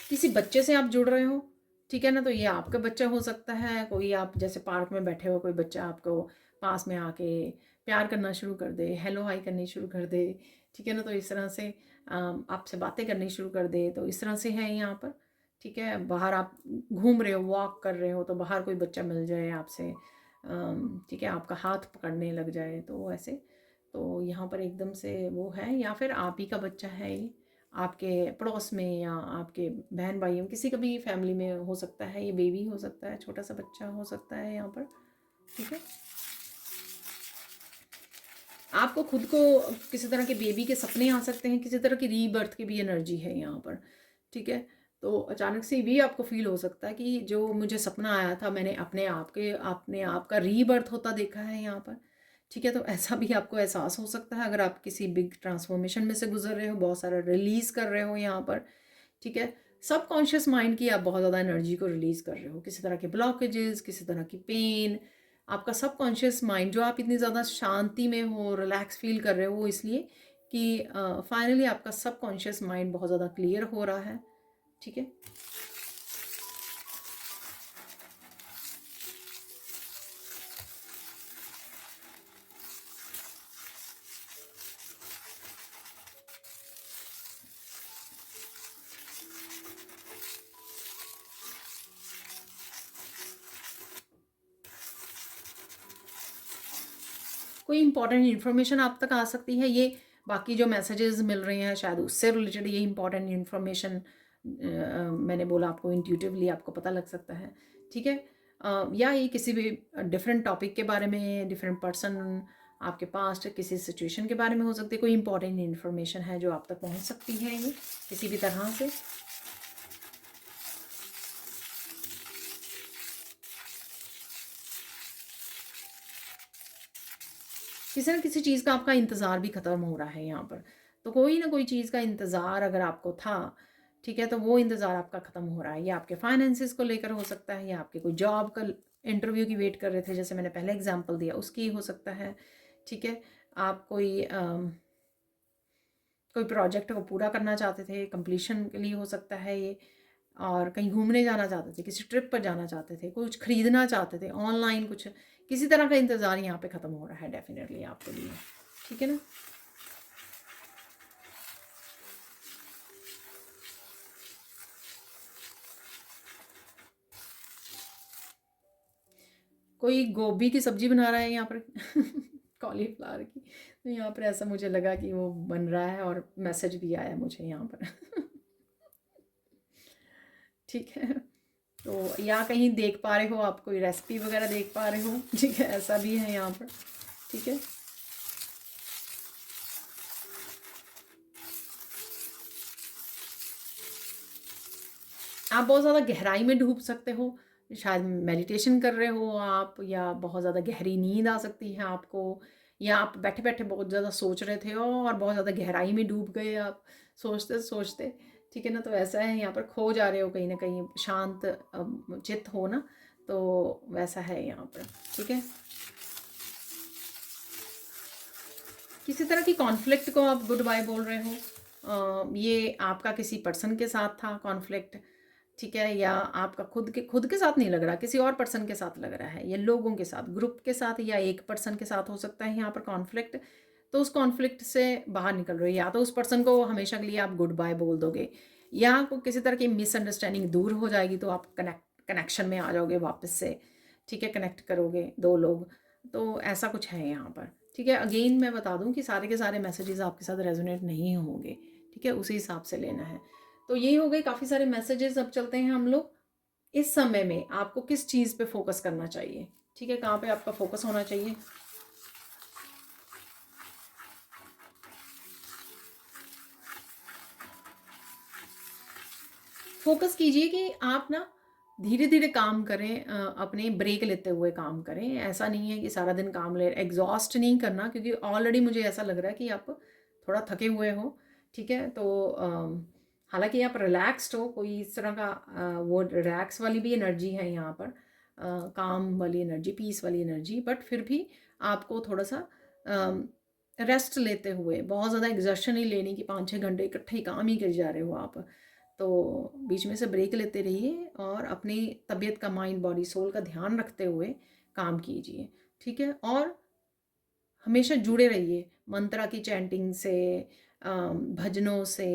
A: किसी बच्चे से आप जुड़ रहे हो, ठीक है ना, तो ये आपका बच्चा हो सकता है। कोई आप जैसे पार्क में बैठे हो, कोई बच्चा आपको पास में आके प्यार करना शुरू कर दे, हेलो हाई करनी शुरू कर दे। ठीक है ना, तो इस तरह से आपसे बातें करनी शुरू कर दे, तो इस तरह से है यहाँ पर। ठीक है, बाहर आप घूम रहे हो, वॉक कर रहे हो, तो बाहर कोई बच्चा मिल जाए आपसे, ठीक है, आपका हाथ पकड़ने लग जाए, तो ऐसे। तो यहाँ पर एकदम से वो है, या फिर आप ही का बच्चा है ये, आपके पड़ोस में या आपके बहन भाइयों, किसी का भी फैमिली में हो सकता है, ये बेबी हो सकता है, छोटा सा बच्चा हो सकता है यहाँ पर। ठीक है, आपको खुद को किसी तरह के बेबी के सपने आ सकते हैं, किसी तरह की रीबर्थ की भी एनर्जी है यहाँ पर। ठीक है, तो अचानक से भी आपको फील हो सकता है कि जो मुझे सपना आया था, मैंने अपने आप का रीबर्थ होता देखा है यहाँ पर। ठीक है, तो ऐसा भी आपको एहसास हो सकता है अगर आप किसी बिग ट्रांसफॉर्मेशन में से गुजर रहे हो, बहुत सारा रिलीज कर रहे हो यहाँ पर। ठीक है, सबकॉन्शियस माइंड की आप बहुत ज़्यादा एनर्जी को रिलीज कर रहे हो, किसी तरह के ब्लॉकेजेस, किसी तरह की पेन। आपका सबकॉन्शियस माइंड, जो आप इतनी ज़्यादा शांति में हो, रिलैक्स फील कर रहे हो, वो इसलिए कि फाइनली आपका सबकॉन्शियस माइंड बहुत ज़्यादा क्लियर हो रहा है। ठीक है, कोई इंपॉर्टेंट इन्फॉर्मेशन आप तक आ सकती है। ये बाकी जो मैसेजेस मिल रहे हैं शायद उससे रिलेटेड ये इंपॉर्टेंट इन्फॉर्मेशन, मैंने बोला आपको इंट्यूटिवली आपको पता लग सकता है। ठीक है, या ये किसी भी डिफरेंट टॉपिक के बारे में, डिफरेंट पर्सन, आपके पास्ट किसी सिचुएशन के बारे में हो सकती है। कोई इंपॉर्टेंट इन्फॉर्मेशन है जो आप तक पहुंच सकती है ये किसी भी तरह से। किसी न किसी चीज़ का आपका इंतज़ार भी ख़त्म हो रहा है यहाँ पर। तो कोई ना कोई चीज़ का इंतज़ार अगर आपको था, ठीक है, तो वो इंतज़ार आपका ख़त्म हो रहा है। या आपके फाइनेंसिस को लेकर हो सकता है, या आपके कोई जॉब का इंटरव्यू की वेट कर रहे थे, जैसे मैंने पहले एग्जांपल दिया, उसकी हो सकता है। ठीक है, आप कोई प्रोजेक्ट को पूरा करना चाहते थे, कंप्लीशन के लिए हो सकता है ये। और कहीं घूमने जाना चाहते थे, किसी ट्रिप पर जाना चाहते थे, कुछ खरीदना चाहते थे ऑनलाइन, कुछ किसी तरह का इंतज़ार यहाँ पे ख़त्म हो रहा है डेफिनेटली आपके लिए। ठीक है ना, कोई गोभी की सब्जी बना रहा है यहाँ पर कॉलीफ्लावर की, तो यहाँ पर ऐसा मुझे लगा कि वो बन रहा है और मैसेज भी आया मुझे यहाँ पर ठीक है। तो या कहीं देख पा रहे हो आप, कोई रेसिपी वगैरह देख पा रहे हो, ठीक है, ऐसा भी है यहाँ पर, ठीक है। आप बहुत ज़्यादा गहराई में डूब सकते हो, शायद मेडिटेशन कर रहे हो आप, या बहुत ज़्यादा गहरी नींद आ सकती है आपको, या आप बैठे बैठे बहुत ज़्यादा सोच रहे थे और बहुत ज़्यादा गहराई में डूब गए आप सोचते सोचते, ठीक है ना। तो ऐसा है, यहाँ पर खो जा रहे हो कहीं ना कहीं, शांत चित्त हो ना, तो वैसा है यहाँ पर, ठीक है। किसी तरह की कॉन्फ्लिक्ट को आप गुड बाय बोल रहे हो, ये आपका किसी पर्सन के साथ था कॉन्फ्लिक्ट, ठीक है, या आपका खुद के साथ नहीं लग रहा, किसी और पर्सन के साथ लग रहा है, या लोगों के साथ, ग्रुप के साथ, या एक पर्सन के साथ हो सकता है यहाँ पर कॉन्फ्लिक्ट। तो उस कॉन्फ्लिक्ट से बाहर निकल रहे हो, या तो उस पर्सन को हमेशा के लिए आप गुड बाय बोल दोगे, या किसी तरह की मिसअंडरस्टैंडिंग दूर हो जाएगी, तो आप कनेक्शन में आ जाओगे वापस से, ठीक है, कनेक्ट करोगे दो लोग। तो ऐसा कुछ है यहाँ पर, ठीक है। अगेन मैं बता दूं कि सारे के सारे मैसेजेस आपके साथ रेजोनेट नहीं होंगे, ठीक है, उसी हिसाब से लेना है। तो यही हो गए काफ़ी सारे मैसेजेस। अब चलते हैं हम लोग, इस समय में आपको किस चीज़ पे फोकस करना चाहिए, ठीक है, कहाँ पे आपका फोकस होना चाहिए। फोकस कीजिए कि आप ना धीरे धीरे काम करें, अपने ब्रेक लेते हुए काम करें। ऐसा नहीं है कि सारा दिन काम ले, एग्जॉस्ट नहीं करना, क्योंकि ऑलरेडी मुझे ऐसा लग रहा है कि आप थोड़ा थके हुए हो, ठीक है। तो हालांकि आप रिलैक्स्ड हो, कोई इस तरह का वो रिलैक्स वाली भी एनर्जी है यहाँ पर, काम वाली एनर्जी, पीस वाली एनर्जी, बट फिर भी आपको थोड़ा सा रेस्ट लेते हुए, बहुत ज़्यादा एग्जर्शन नहीं लेनी कि 5-6 घंटे इकट्ठे ही काम ही कर जा रहे हो आप। तो बीच में से ब्रेक लेते रहिए और अपनी तबीयत का, माइंड बॉडी सोल का ध्यान रखते हुए काम कीजिए, ठीक है। और हमेशा जुड़े रहिए मंत्रा की चैंटिंग से, भजनों से,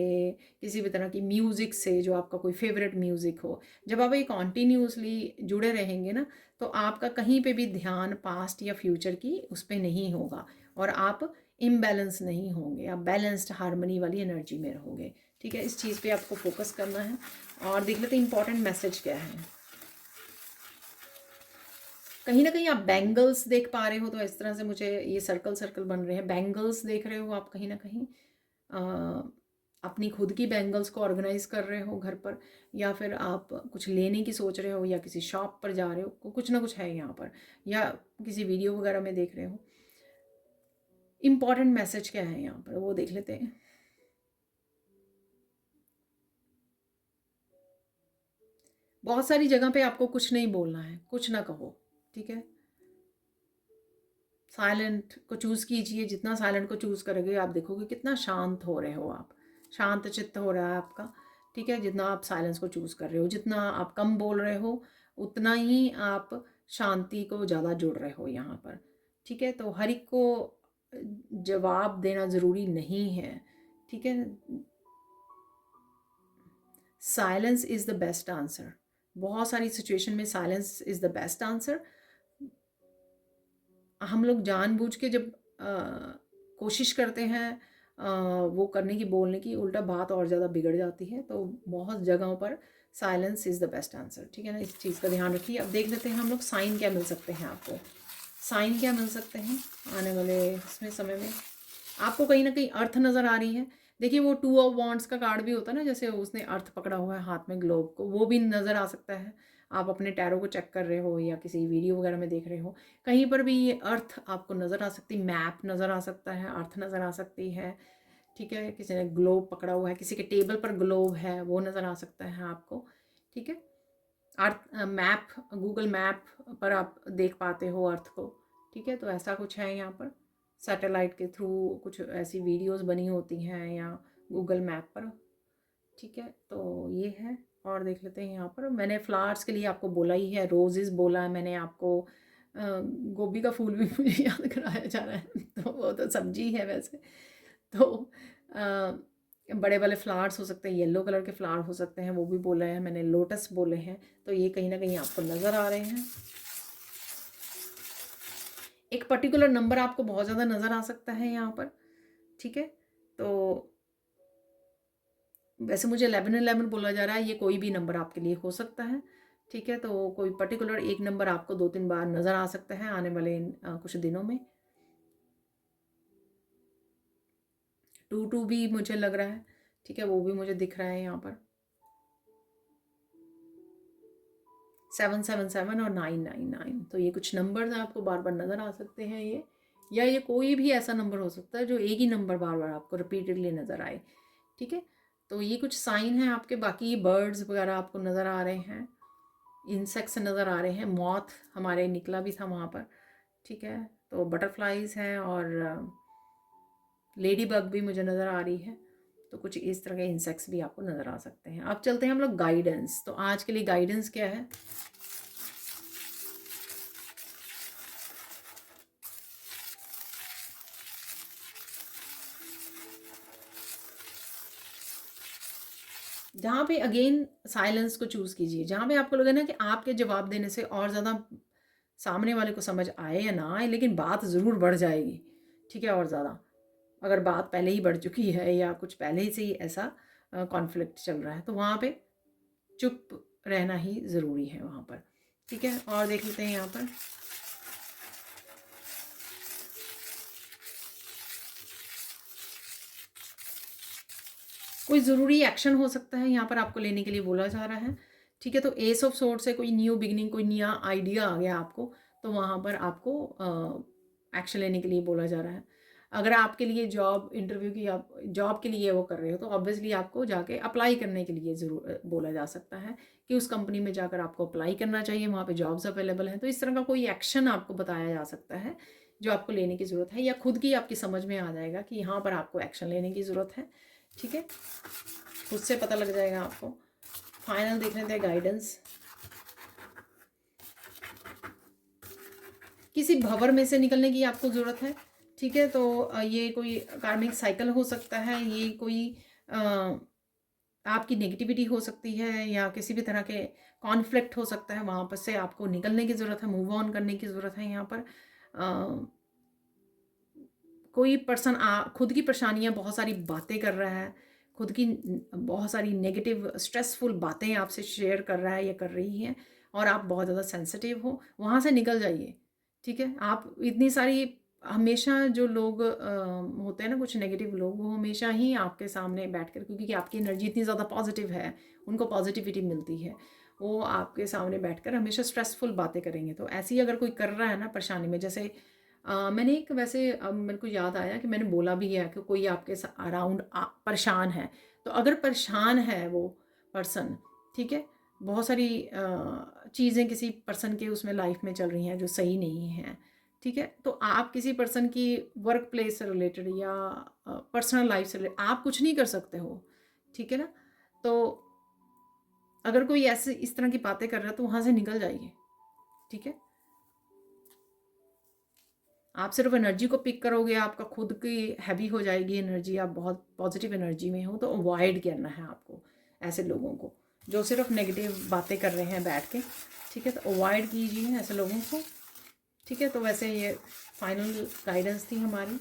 A: किसी भी तरह की म्यूज़िक से, जो आपका कोई फेवरेट म्यूज़िक हो। जब आप ये कॉन्टीन्यूसली जुड़े रहेंगे ना, तो आपका कहीं पे भी ध्यान पास्ट या फ्यूचर की उस पर नहीं होगा, और आप इम्बैलेंस नहीं होंगे, आप बैलेंस्ड हार्मनी वाली एनर्जी में रहोगे, ठीक है। इस चीज़ पे आपको फोकस करना है। और देख लेते हैं इंपॉर्टेंट मैसेज क्या है। कहीं ना कहीं आप बैंगल्स देख पा रहे हो, तो इस तरह से मुझे ये सर्कल सर्कल बन रहे हैं, बैंगल्स देख रहे हो आप कहीं ना कहीं, अपनी खुद की बैंगल्स को ऑर्गेनाइज कर रहे हो घर पर, या फिर आप कुछ लेने की सोच रहे हो, या किसी शॉप पर जा रहे हो, कुछ ना कुछ है यहाँ पर, या किसी वीडियो वगैरह में देख रहे हो। इम्पॉर्टेंट मैसेज क्या है यहाँ पर, वो देख लेते हैं। बहुत सारी जगह पे आपको कुछ नहीं बोलना है, कुछ ना कहो, ठीक है। साइलेंट को चूज़ कीजिए, जितना साइलेंट को चूज़ करोगे आप देखोगे कितना शांत हो रहे हो आप, शांत चित्त हो रहा है आपका, ठीक है। जितना आप साइलेंस को चूज़ कर रहे हो, जितना आप कम बोल रहे हो, उतना ही आप शांति को ज़्यादा जुड़ रहे हो यहाँ पर, ठीक है। तो हर एक को जवाब देना ज़रूरी नहीं है, ठीक है। Silence is the best answer. बहुत सारी सिचुएशन में silence is the best answer. हम लोग जानबूझ के जब कोशिश करते हैं वो करने की, बोलने की, उल्टा बात और ज़्यादा बिगड़ जाती है। तो बहुत जगहों पर silence is the best answer, ठीक है ना। इस चीज़ का ध्यान रखिए। अब देख लेते हैं हम लोग साइन क्या मिल सकते हैं आपको, साइन क्या मिल सकते हैं आने वाले इसमें समय में। आपको कहीं ना कहीं अर्थ नज़र आ रही है। देखिए वो 2 ऑफ वांड्स का कार्ड भी होता है ना, जैसे उसने अर्थ पकड़ा हुआ है हाथ में, ग्लोब को, वो भी नज़र आ सकता है। आप अपने टैरो को चेक कर रहे हो, या किसी वीडियो वगैरह में देख रहे हो, कहीं पर भी ये अर्थ आपको नज़र आ सकती, मैप नज़र आ सकता है, अर्थ नज़र आ सकती है, ठीक है। किसी ने ग्लोब पकड़ा हुआ है, किसी के टेबल पर ग्लोब है, वो नज़र आ सकता है आपको, ठीक है। अर्थ मैप, गूगल मैप पर आप देख पाते हो अर्थ को, ठीक है। तो ऐसा कुछ है यहाँ पर, सैटेलाइट के थ्रू कुछ ऐसी वीडियोस बनी होती हैं, या गूगल मैप पर, ठीक है। तो ये है। और देख लेते हैं यहाँ पर, मैंने फ्लावर्स के लिए आपको बोला ही है, रोजेस बोला है मैंने आपको, गोभी का फूल भी मुझे याद कराया जा रहा है तो वो तो सब्जी है वैसे। तो बड़े वाले फ्लावर्स हो सकते हैं, येलो कलर के फ्लावर हो सकते हैं, वो भी बोले हैं मैंने, लोटस बोले हैं। तो ये कहीं ना कहीं आपको नज़र आ रहे हैं। एक पर्टिकुलर नंबर आपको बहुत ज़्यादा नज़र आ सकता है यहाँ पर, ठीक है। तो वैसे मुझे 1111 बोला जा रहा है, ये कोई भी नंबर आपके लिए हो सकता है, ठीक है। तो कोई पर्टिकुलर एक नंबर आपको 2-3 बार नज़र आ सकता है आने वाले कुछ दिनों में। 22 भी मुझे लग रहा है, ठीक है, वो भी मुझे दिख रहा है यहाँ पर। 777 और 999, तो ये कुछ नंबर्स आपको बार बार नज़र आ सकते हैं ये, या ये कोई भी ऐसा नंबर हो सकता है जो एक ही नंबर बार बार आपको रिपीटेडली नज़र आए, ठीक है। तो ये कुछ साइन हैं आपके। बाकी बर्ड्स वगैरह आपको नज़र आ रहे हैं, इंसेक्ट्स नज़र आ रहे हैं, मॉथ हमारे निकला भी था वहाँ पर, ठीक है। तो बटरफ्लाइज हैं और लेडी बग भी मुझे नज़र आ रही है। तो कुछ इस तरह के इंसेक्ट्स भी आपको नज़र आ सकते हैं। अब चलते हैं हम लोग गाइडेंस। तो आज के लिए गाइडेंस क्या है? जहाँ पे अगेन साइलेंस को चूज़ कीजिए। जहाँ पे आपको लगे ना कि आपके जवाब देने से और ज़्यादा सामने वाले को समझ आए या ना आए, लेकिन बात ज़रूर बढ़ जाएगी, ठीक है। और ज़्यादा अगर बात पहले ही बढ़ चुकी है या कुछ पहले ही से ही ऐसा कॉन्फ्लिक्ट चल रहा है, तो वहाँ पे चुप रहना ही ज़रूरी है वहाँ पर, ठीक है। और देख लेते हैं यहाँ पर कोई ज़रूरी एक्शन हो सकता है यहाँ पर आपको लेने के लिए बोला जा रहा है, ठीक है। तो एस ऑफ सोर्ड से कोई न्यू बिगनिंग, कोई नया आइडिया आ गया आपको, तो वहाँ पर आपको एक्शन लेने के लिए बोला जा रहा है। अगर आपके लिए जॉब इंटरव्यू की आप जॉब के लिए वो कर रहे हो, तो ऑब्वियसली आपको जाके अप्लाई करने के लिए ज़रूर बोला जा सकता है कि उस कंपनी में जाकर आपको अप्लाई करना चाहिए, वहाँ पे जॉब्स अवेलेबल हैं। तो इस तरह का कोई एक्शन आपको बताया जा सकता है जो आपको लेने की ज़रूरत है, या खुद की आपकी समझ में आ जाएगा कि यहाँ पर आपको एक्शन लेने की ज़रूरत है, ठीक है। उससे पता लग जाएगा आपको। फाइनल देख लेते हैं गाइडेंस। किसी भंवर में से निकलने की आपको ज़रूरत है, ठीक है। तो ये कोई कार्मिक साइकिल हो सकता है, ये कोई आपकी नेगेटिविटी हो सकती है, या किसी भी तरह के कॉन्फ्लिक्ट हो सकता है, वहाँ पर से आपको निकलने की ज़रूरत है, मूव ऑन करने की ज़रूरत है। यहाँ पर कोई पर्सन खुद की परेशानियाँ बहुत सारी बातें कर रहा है, खुद की बहुत सारी नेगेटिव स्ट्रेसफुल बातें आपसे शेयर कर रहा है या कर रही हैं, और आप बहुत ज़्यादा सेंसिटिव हो, वहाँ से निकल जाइए, ठीक है। आप इतनी सारी हमेशा जो लोग होते हैं ना, कुछ नेगेटिव लोग, वो हमेशा ही आपके सामने बैठकर, क्योंकि आपकी एनर्जी इतनी ज़्यादा पॉजिटिव है, उनको पॉजिटिविटी मिलती है, वो आपके सामने बैठकर हमेशा स्ट्रेसफुल बातें करेंगे। तो ऐसी अगर कोई कर रहा है ना परेशानी में, जैसे मैंने एक वैसे मेरे को याद आया कि मैंने बोला भी है कि कोई आपके अराउंड परेशान है, तो अगर परेशान है वो पर्सन, ठीक है, बहुत सारी चीज़ें किसी पर्सन के उसमें लाइफ में चल रही हैं जो सही नहीं हैं, ठीक है। तो आप किसी पर्सन की वर्क प्लेस से रिलेटेड या पर्सनल लाइफ से रिलेटेड आप कुछ नहीं कर सकते हो, ठीक है ना। तो अगर कोई ऐसे इस तरह की बातें कर रहा है, तो वहाँ से निकल जाइए, ठीक है। आप सिर्फ एनर्जी को पिक करोगे, आपका खुद की हैवी हो जाएगी एनर्जी, आप बहुत पॉजिटिव एनर्जी में हो, तो अवॉइड करना है आपको ऐसे लोगों को जो सिर्फ नेगेटिव बातें कर रहे हैं बैठ के, ठीक है। तो अवॉइड कीजिए ऐसे लोगों को, ठीक है। तो वैसे ये फाइनल गाइडेंस थी हमारी,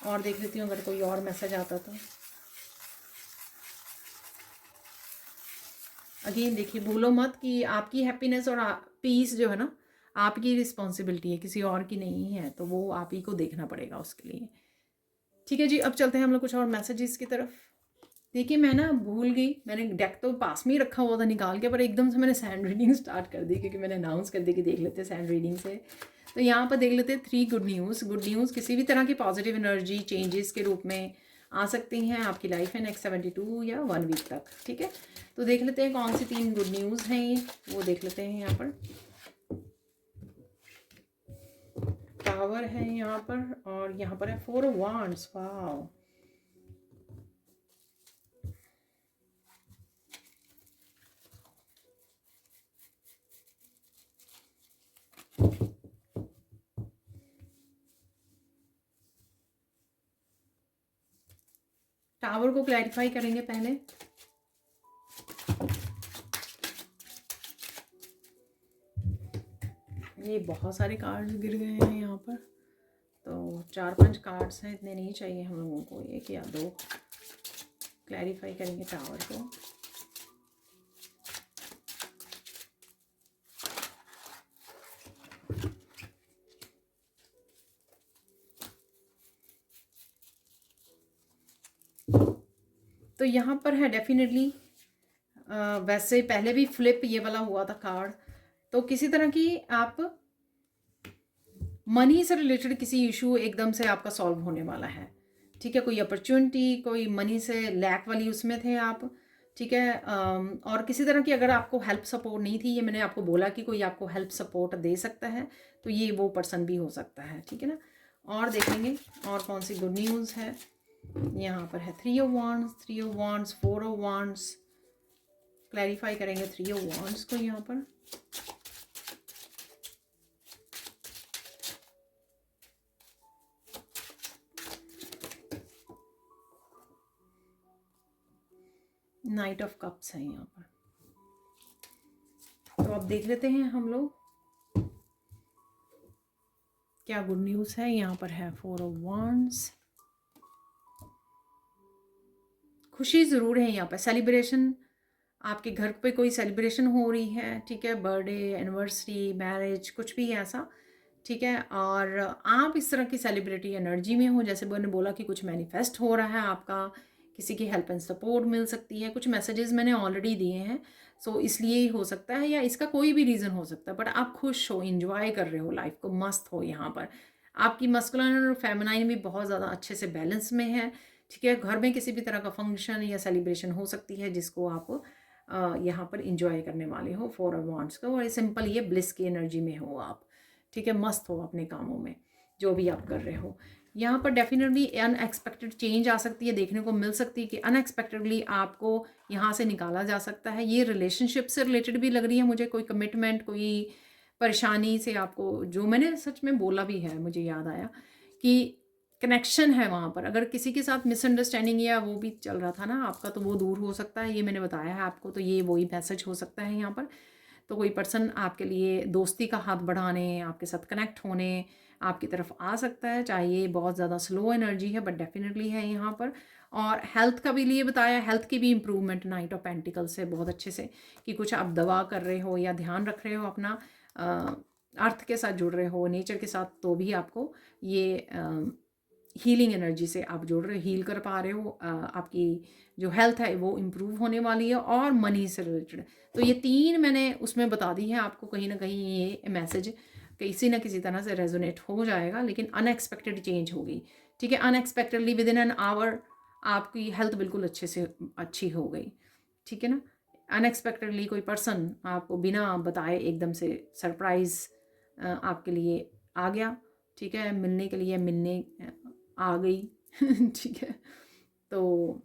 A: और देख लेती हूँ अगर कोई और मैसेज आता तो। अगेन देखिए, भूलो मत कि आपकी हैप्पीनेस और पीस जो है ना, आपकी रिस्पॉन्सिबिलिटी है, किसी और की नहीं है, तो वो आप ही को देखना पड़ेगा उसके लिए, ठीक है जी। अब चलते हैं हम लोग कुछ और मैसेजेस की तरफ। देखिए, मैं ना भूल गई, मैंने डेक तो पास में ही रखा हुआ था निकाल के, पर एकदम से मैंने सैंड रीडिंग स्टार्ट कर दी, क्योंकि मैंने अनाउंस कर दी कि देख लेते हैं सैंड रीडिंग से। तो यहाँ पर देख लेते हैं 3 गुड न्यूज़। गुड न्यूज़ किसी भी तरह की पॉजिटिव एनर्जी चेंजेस के रूप में आ सकती हैं आपकी लाइफ में नेक्स्ट 72 या 1 वीक तक, ठीक है। तो देख लेते हैं कौन सी 3 गुड न्यूज़ हैं ये, वो देख लेते हैं। यहाँ पर टावर है यहाँ पर, और यहाँ पर है 4 ऑफ वांड्स। वाओ, टावर को क्लैरिफाई करेंगे पहले। ये बहुत सारे कार्ड्स गिर गए हैं यहाँ पर, तो 4-5 कार्ड्स हैं, इतने नहीं चाहिए हम लोगों को, 1 या 2। क्लैरिफाई करेंगे टावर को। तो यहाँ पर है डेफिनेटली, वैसे पहले भी फ्लिप ये वाला हुआ था कार्ड, तो किसी तरह की आप मनी से रिलेटेड किसी इशू एकदम से आपका सॉल्व होने वाला है। ठीक है, कोई अपॉर्चुनिटी, कोई मनी से लैक वाली उसमें थे आप। ठीक है, और किसी तरह की अगर आपको हेल्प सपोर्ट नहीं थी, ये मैंने आपको बोला कि कोई आपको हेल्प सपोर्ट दे सकता है, तो ये वो पर्सन भी हो सकता है। ठीक है ना, और देखेंगे और कौन सी गुड न्यूज़ है। यहाँ पर है 3 of wands, 3 of wands, 4 of wands. Clarify करेंगे 3 ऑफ वांड्स को यहाँ पर। नाइट ऑफ कप्स है यहाँ पर। तो अब देख लेते हैं हम लोग क्या गुड न्यूज़ है। यहाँ पर है 4 ऑफ वांड्स। खुशी ज़रूर है यहाँ पर, सेलिब्रेशन, आपके घर पे कोई सेलिब्रेशन हो रही है। ठीक है, बर्थडे, एनिवर्सरी, मैरिज, कुछ भी है ऐसा। ठीक है, और आप इस तरह की सेलिब्रिटी एनर्जी में हो, जैसे मैंने बोला कि कुछ मैनिफेस्ट हो रहा है आपका, किसी की हेल्प एंड सपोर्ट मिल सकती है। कुछ मैसेजेस मैंने ऑलरेडी दिए हैं, सो इसलिए ही हो सकता है, या इसका कोई भी रीज़न हो सकता है, बट आप खुश हो, इंजॉय कर रहे हो लाइफ को, मस्त हो। यहाँ पर आपकी मस्कुलिन और फेमिनाइन भी बहुत ज़्यादा अच्छे से बैलेंस में है। ठीक है, घर में किसी भी तरह का फंक्शन या सेलिब्रेशन हो सकती है जिसको आप यहाँ पर इंजॉय करने वाले हो 4 ऑफ वांड्स का। और सिंपल ये ब्लिस की एनर्जी में हो आप। ठीक है, मस्त हो अपने कामों में, जो भी आप कर रहे हो। यहाँ पर डेफिनेटली अनएक्सपेक्टेड चेंज आ सकती है, देखने को मिल सकती है कि अनएक्सपेक्टेडली आपको यहाँ से निकाला जा सकता है। ये रिलेशनशिप से रिलेटेड भी लग रही है मुझे, कोई कमिटमेंट, कोई परेशानी से आपको, जो मैंने सच में बोला भी है, मुझे याद आया कि कनेक्शन है वहाँ पर। अगर किसी के साथ मिसअंडरस्टैंडिंग या वो भी चल रहा था ना आपका, तो वो दूर हो सकता है, ये मैंने बताया है आपको। तो ये वही मैसेज हो सकता है यहाँ पर। तो कोई पर्सन आपके लिए दोस्ती का हाथ बढ़ाने, आपके साथ कनेक्ट होने आपकी तरफ आ सकता है, चाहे ये बहुत ज़्यादा स्लो एनर्जी है, बट डेफिनेटली है यहाँ पर। और हेल्थ का भी लिए बताया, हेल्थ की भी इम्प्रूवमेंट नाइट ऑफ पेंटिकल से बहुत अच्छे से, कि कुछ आप दवा कर रहे हो या ध्यान रख रहे हो अपना, अर्थ के साथ जुड़ रहे हो, नेचर के साथ, तो भी आपको ये हीलिंग एनर्जी से आप जुड़ रहे हो, हील कर पा रहे हो। आपकी जो हेल्थ है वो इम्प्रूव होने वाली है, और मनी से रिलेटेड। तो ये 3 मैंने उसमें बता दी है आपको। कहीं ना कहीं ये मैसेज किसी ना किसी तरह से रेजोनेट हो जाएगा, लेकिन अनएक्सपेक्टेड चेंज होगी। ठीक है, unexpectedly with in an hour आपकी हेल्थ बिल्कुल अच्छे से अच्छी हो गई। ठीक है ना, अनएक्सपेक्टेडली कोई पर्सन आपको बिना बताए एकदम से सरप्राइज आपके लिए आ गया। ठीक है, मिलने के लिए मिलने आ गई। ठीक है, तो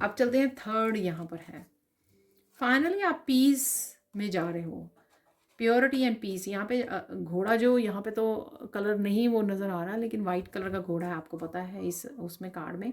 A: अब चलते हैं थर्ड। यहाँ पर है फाइनली आप पीस में जा रहे हो, प्योरिटी एंड पीस। यहाँ पे घोड़ा, जो यहाँ पे तो कलर नहीं वो नज़र आ रहा, लेकिन वाइट कलर का घोड़ा है, आपको पता है इस उसमें कार्ड में।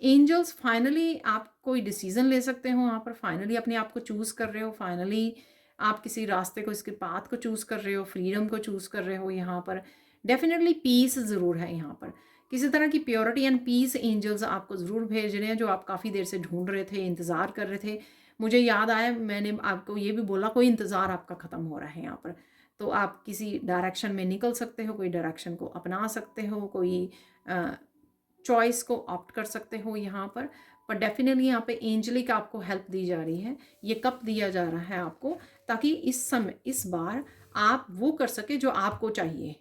A: एंजल्स, फाइनली आप कोई डिसीजन ले सकते हो यहाँ पर, फाइनली अपने आप को चूज़ कर रहे हो, फाइनली आप किसी रास्ते को, इसके पाथ को चूज़ कर रहे हो, फ्रीडम को चूज़ कर रहे हो। यहाँ पर डेफिनेटली पीस ज़रूर है। यहाँ पर किसी तरह की प्योरिटी एंड पीस एंजल्स आपको ज़रूर भेज रहे हैं, जो आप काफ़ी देर से ढूंढ रहे थे, इंतज़ार कर रहे थे। मुझे याद आया, मैंने आपको ये भी बोला, कोई इंतज़ार आपका ख़त्म हो रहा है यहाँ पर। तो आप किसी डायरेक्शन में निकल सकते हो, कोई डायरेक्शन को अपना सकते हो, कोई चॉइस को ऑप्ट कर सकते हो यहाँ पर डेफिनेटली यहाँ पे एंजलिक आपको हेल्प दी जा रही है। ये कप दिया जा रहा है आपको, ताकि इस समय, इस बार आप वो कर सके जो आपको चाहिए,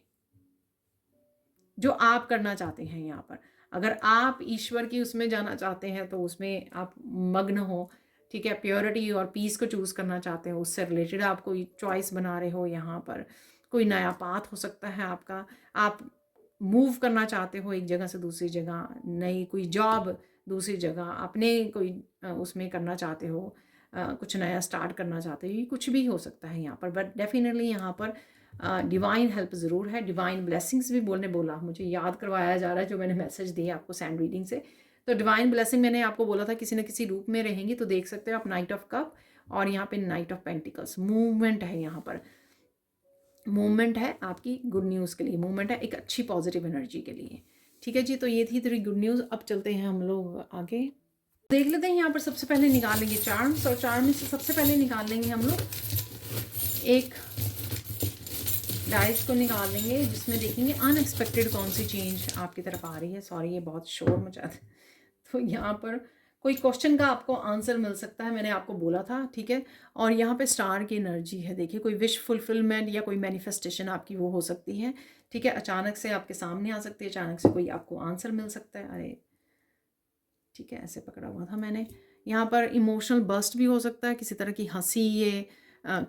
A: जो आप करना चाहते हैं यहाँ पर। अगर आप ईश्वर की उसमें जाना चाहते हैं, तो उसमें आप मग्न हो। ठीक है, प्योरिटी और पीस को चूज़ करना चाहते हो, उससे रिलेटेड आप कोई चॉइस बना रहे हो यहाँ पर। कोई नया पाथ हो सकता है आपका, आप मूव करना चाहते हो एक जगह से दूसरी जगह, नई कोई जॉब दूसरी जगह, अपने कोई उसमें करना चाहते हो, कुछ नया स्टार्ट करना चाहते हो, ये कुछ भी हो सकता है यहाँ पर। बट डेफिनेटली यहाँ पर डिवाइन हेल्प ज़रूर है, डिवाइन ब्लेसिंग्स भी बोला, मुझे याद करवाया जा रहा है जो मैंने मैसेज दिए आपको सैंड रीडिंग से। तो डिवाइन ब्लेसिंग मैंने आपको बोला था किसी न किसी रूप में रहेंगी, तो देख सकते हो आप नाइट ऑफ कप और यहाँ पे नाइट ऑफ पेंटिकल्स। मूवमेंट है यहाँ पर, मूवमेंट है आपकी गुड न्यूज़ के लिए, मूवमेंट है एक अच्छी पॉजिटिव एनर्जी के लिए। ठीक है जी, तो ये थी तेरी गुड न्यूज़। अब चलते हैं हम लोग आगे। देख लेते हैं यहाँ पर सबसे पहले निकालेंगे चार्म्स, और चार्म में से सबसे पहले निकाल लेंगे हम लोग एक डाइस को निकाल लेंगे, जिसमें देखेंगे अनएक्सपेक्टेड कौन सी चेंज आपकी तरफ आ रही है। सॉरी ये बहुत शोर मचा था। तो यहाँ पर कोई क्वेश्चन का आपको आंसर मिल सकता है, मैंने आपको बोला था, ठीक है। और यहाँ पे स्टार की एनर्जी है, देखिए कोई विश फुलफिलमेंट या कोई मैनिफेस्टेशन आपकी वो हो सकती है, ठीक है। अचानक से आपके सामने आ सकती है, अचानक से कोई आपको आंसर मिल सकता है। अरे ठीक है, ऐसे पकड़ा हुआ था मैंने। यहाँ पर इमोशनल बर्स्ट भी हो सकता है, किसी तरह की हंसी, ये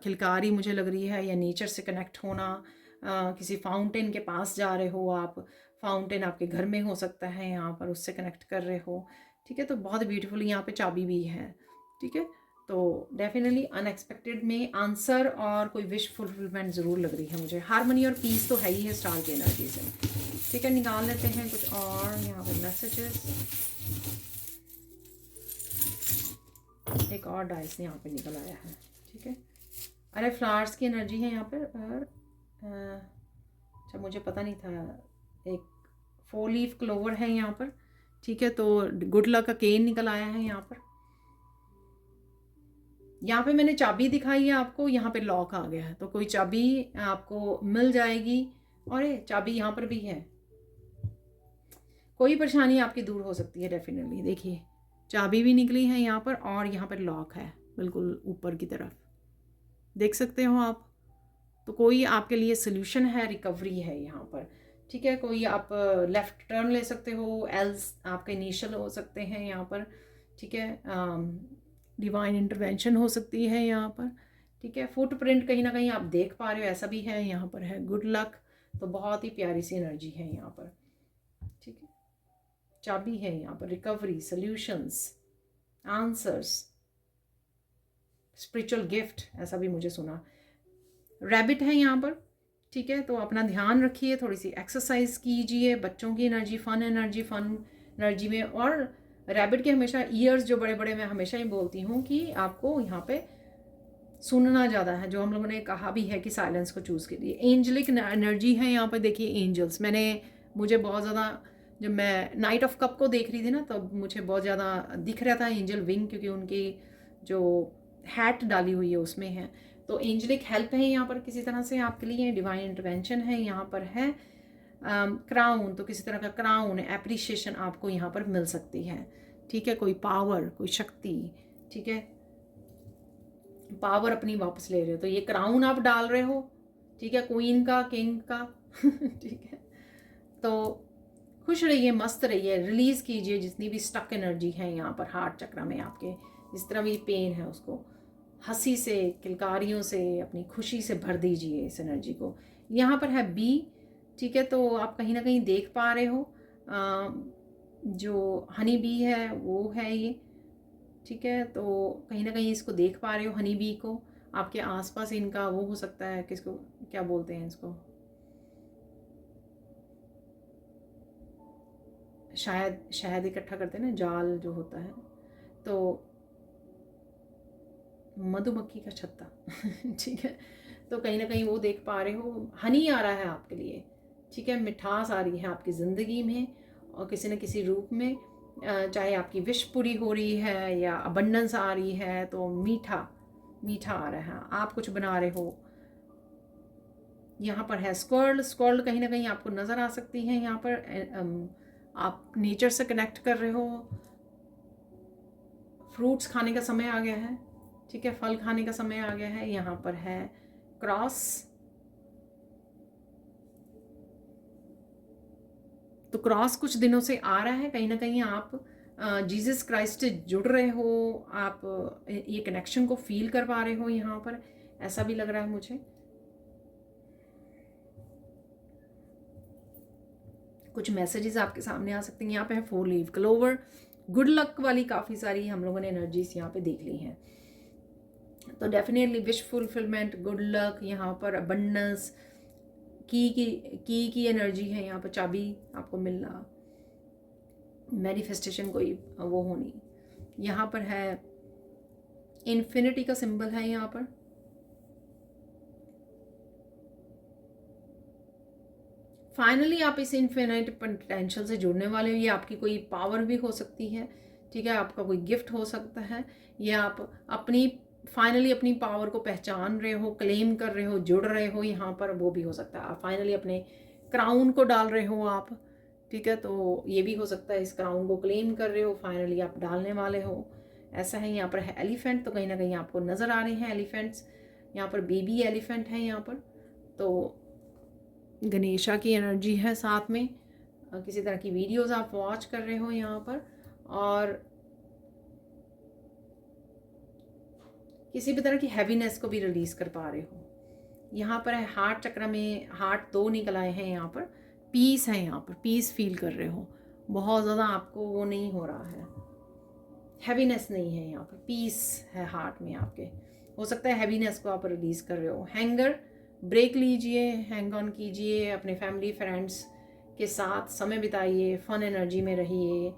A: खिलकारी मुझे लग रही है, या नेचर से कनेक्ट होना, किसी फाउंटेन के पास जा रहे हो आप, फाउंटेन आपके घर में हो सकता है, यहाँ पर उससे कनेक्ट कर रहे हो, ठीक है। तो बहुत ब्यूटीफुल यहाँ पे चाबी भी है, ठीक है। तो डेफिनेटली अनएक्सपेक्टेड में आंसर और कोई विश फुलफिलमेंट ज़रूर लग रही है मुझे। हारमनी और पीस तो है ही है स्टार की एनर्जी से, ठीक है। निकाल लेते हैं कुछ और यहाँ पर मैसेजेस। एक और डाइस यहाँ पे निकल आया है, ठीक है। अरे फ्लावर्स की एनर्जी है यहाँ पर, और अच्छा मुझे पता नहीं था, एक 4 लीफ क्लोवर है यहाँ पर, ठीक है। तो गुड लक का केन निकल आया है यहाँ पर। यहाँ पे मैंने चाबी दिखाई है आपको, यहाँ पे लॉक आ गया है, तो कोई चाबी आपको मिल जाएगी। और ये चाबी यहाँ पर भी है, कोई परेशानी आपकी दूर हो सकती है डेफिनेटली। देखिए चाबी भी निकली है यहाँ पर, और यहाँ पर लॉक है बिल्कुल ऊपर की तरफ, देख सकते हो आप। तो कोई आपके लिए सोल्यूशन है, रिकवरी है यहाँ पर, ठीक है। कोई आप लेफ़्ट टर्न ले सकते हो, एल्स आपके इनिशियल हो सकते हैं यहाँ पर, ठीक है। डिवाइन इंटरवेंशन हो सकती है यहाँ पर, ठीक है। फुटप्रिंट कहीं ना कहीं आप देख पा रहे हो, ऐसा भी है यहाँ पर है। गुड लक, तो बहुत ही प्यारी सी एनर्जी है यहाँ पर, ठीक है। चाबी है यहाँ पर, recovery, solutions, answers, spiritual gift, ऐसा भी मुझे सुना। रैबिट है यहाँ पर, ठीक है। तो अपना ध्यान रखिए, थोड़ी सी एक्सरसाइज कीजिए, बच्चों की एनर्जी, फन एनर्जी में। और रैबिट के हमेशा ईयर्स जो बड़े बड़े, मैं हमेशा ही बोलती हूँ कि आपको यहाँ पे सुनना ज़्यादा है, जो हम लोगों ने कहा भी है कि साइलेंस को चूज़ कीजिए। एंजलिक एनर्जी है यहाँ पर, देखिए एंजल्स, मुझे बहुत ज़्यादा, जब मैं नाइट ऑफ कप को देख रही थी ना, तब तो मुझे बहुत ज़्यादा दिख रहा था एंजल विंग, क्योंकि उनकी जो हैट डाली हुई है उसमें है। तो एंजलिक हेल्प है यहाँ पर किसी तरह से आपके लिए, डिवाइन इंटरवेंशन है यहाँ पर है। क्राउन, तो किसी तरह का क्राउन, एप्रिशिएशन आपको यहाँ पर मिल सकती है, ठीक है। कोई पावर, कोई शक्ति, ठीक है, पावर अपनी वापस ले रहे हो, तो ये क्राउन आप डाल रहे हो, ठीक है, क्वीन का, किंग का ठीक है। तो खुश रहिए, मस्त रहिए, रिलीज़ कीजिए जितनी भी स्टक एनर्जी है यहाँ पर हार्ट चक्र में आपके, जिस तरह भी पेन है उसको हंसी से, किलकारियों से, अपनी खुशी से भर दीजिए इस एनर्जी को। यहाँ पर है बी, ठीक है। तो आप कहीं ना कहीं देख पा रहे हो जो हनी बी है वो है ये, ठीक है। तो कहीं ना कहीं इसको देख पा रहे हो, हनी बी को आपके आसपास, इनका वो हो सकता है, किसको क्या बोलते हैं इसको, शायद शहद इकट्ठा करते हैं ना, जाल जो होता है, तो मधुमक्खी का छत्ता ठीक है। तो कहीं ना कहीं वो देख पा रहे हो, हनी आ रहा है आपके लिए, ठीक है। मिठास आ रही है आपकी ज़िंदगी में, और किसी न किसी रूप में, चाहे आपकी विश पूरी हो रही है या अबंडेंस आ रही है, तो मीठा मीठा आ रहा है। आप कुछ बना रहे हो, यहाँ पर है स्क्वर्ल कहीं ना कहीं आपको नज़र आ सकती है यहाँ पर। आप नेचर से कनेक्ट कर रहे हो, फ्रूट्स खाने का समय आ गया है, ठीक है, फल खाने का समय आ गया है। यहाँ पर है क्रॉस, तो क्रॉस कुछ दिनों से आ रहा है, कहीं ना कहीं आप जीसस क्राइस्ट से जुड़ रहे हो, आप ये कनेक्शन को फील कर पा रहे हो यहाँ पर, ऐसा भी लग रहा है मुझे। कुछ मैसेजेस आपके सामने आ सकते हैं। यहाँ पे है 4 लीफ क्लोवर, गुड लक वाली काफ़ी सारी हम लोगों ने एनर्जीज यहाँ पे देख ली हैं। तो definitely wish fulfilment, good luck, यहाँ पर अबंडेंस, की एनर्जी है यहाँ पर, चाबी आपको मिलना, मैनिफेस्टेशन कोई वो होनी। यहाँ पर है इन्फिनिटी का सिंबल है यहाँ पर, फाइनली आप इस इन्फिनिट पोटेंशियल से जुड़ने वाले हो। ये आपकी कोई पावर भी हो सकती है, ठीक है, आपका कोई गिफ्ट हो सकता है, या आप अपनी फाइनली अपनी पावर को पहचान रहे हो, क्लेम कर रहे हो, जुड़ रहे हो यहाँ पर, वो भी हो सकता है। आप फाइनली अपने क्राउन को डाल रहे हो आप, ठीक है, तो ये भी हो सकता है। इस क्राउन को क्लेम कर रहे हो, फाइनली आप डालने वाले हो, ऐसा है। यहाँ पर है एलिफेंट, तो कहीं ना कहीं आपको नज़र आ रहे हैं एलिफेंट्स, यहाँ पर बेबी एलिफेंट है यहाँ पर। तो गणेशा की एनर्जी है साथ में। किसी तरह की वीडियोस आप वॉच कर रहे हो यहाँ पर, और किसी भी तरह की हैवीनेस को भी रिलीज कर पा रहे हो। यहाँ पर है हार्ट चक्र में हार्ट 2 निकल आए हैं यहाँ पर। पीस है यहाँ पर, पीस फील कर रहे हो, बहुत ज़्यादा आपको वो नहीं हो रहा है, हैवीनेस नहीं है यहाँ पर, पीस है हार्ट में आपके। हो सकता है हैवीनेस को आप रिलीज़ कर रहे हो। हैंगर, ब्रेक लीजिए, हैंग ऑन कीजिए, अपने फैमिली फ्रेंड्स के साथ समय बिताइए, फन एनर्जी में रहिए,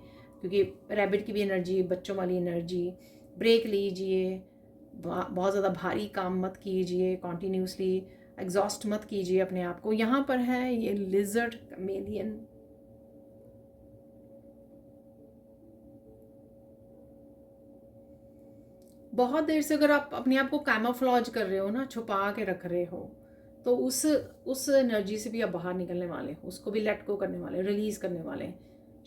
A: क्योंकि रैबिट की भी एनर्जी, बच्चों वाली एनर्जी। ब्रेक लीजिए, बहुत ज़्यादा भारी काम मत कीजिए, कॉन्टीन्यूसली एग्जॉस्ट मत कीजिए अपने आप को। यहाँ पर है ये लिजर्ड कमेलियन, बहुत देर से अगर आप अपने आप को कैमोफ्लॉज कर रहे हो ना, छुपा के रख रहे हो, तो उस एनर्जी से भी आप बाहर निकलने वाले हो, उसको भी लेट गो करने वाले, रिलीज करने वाले।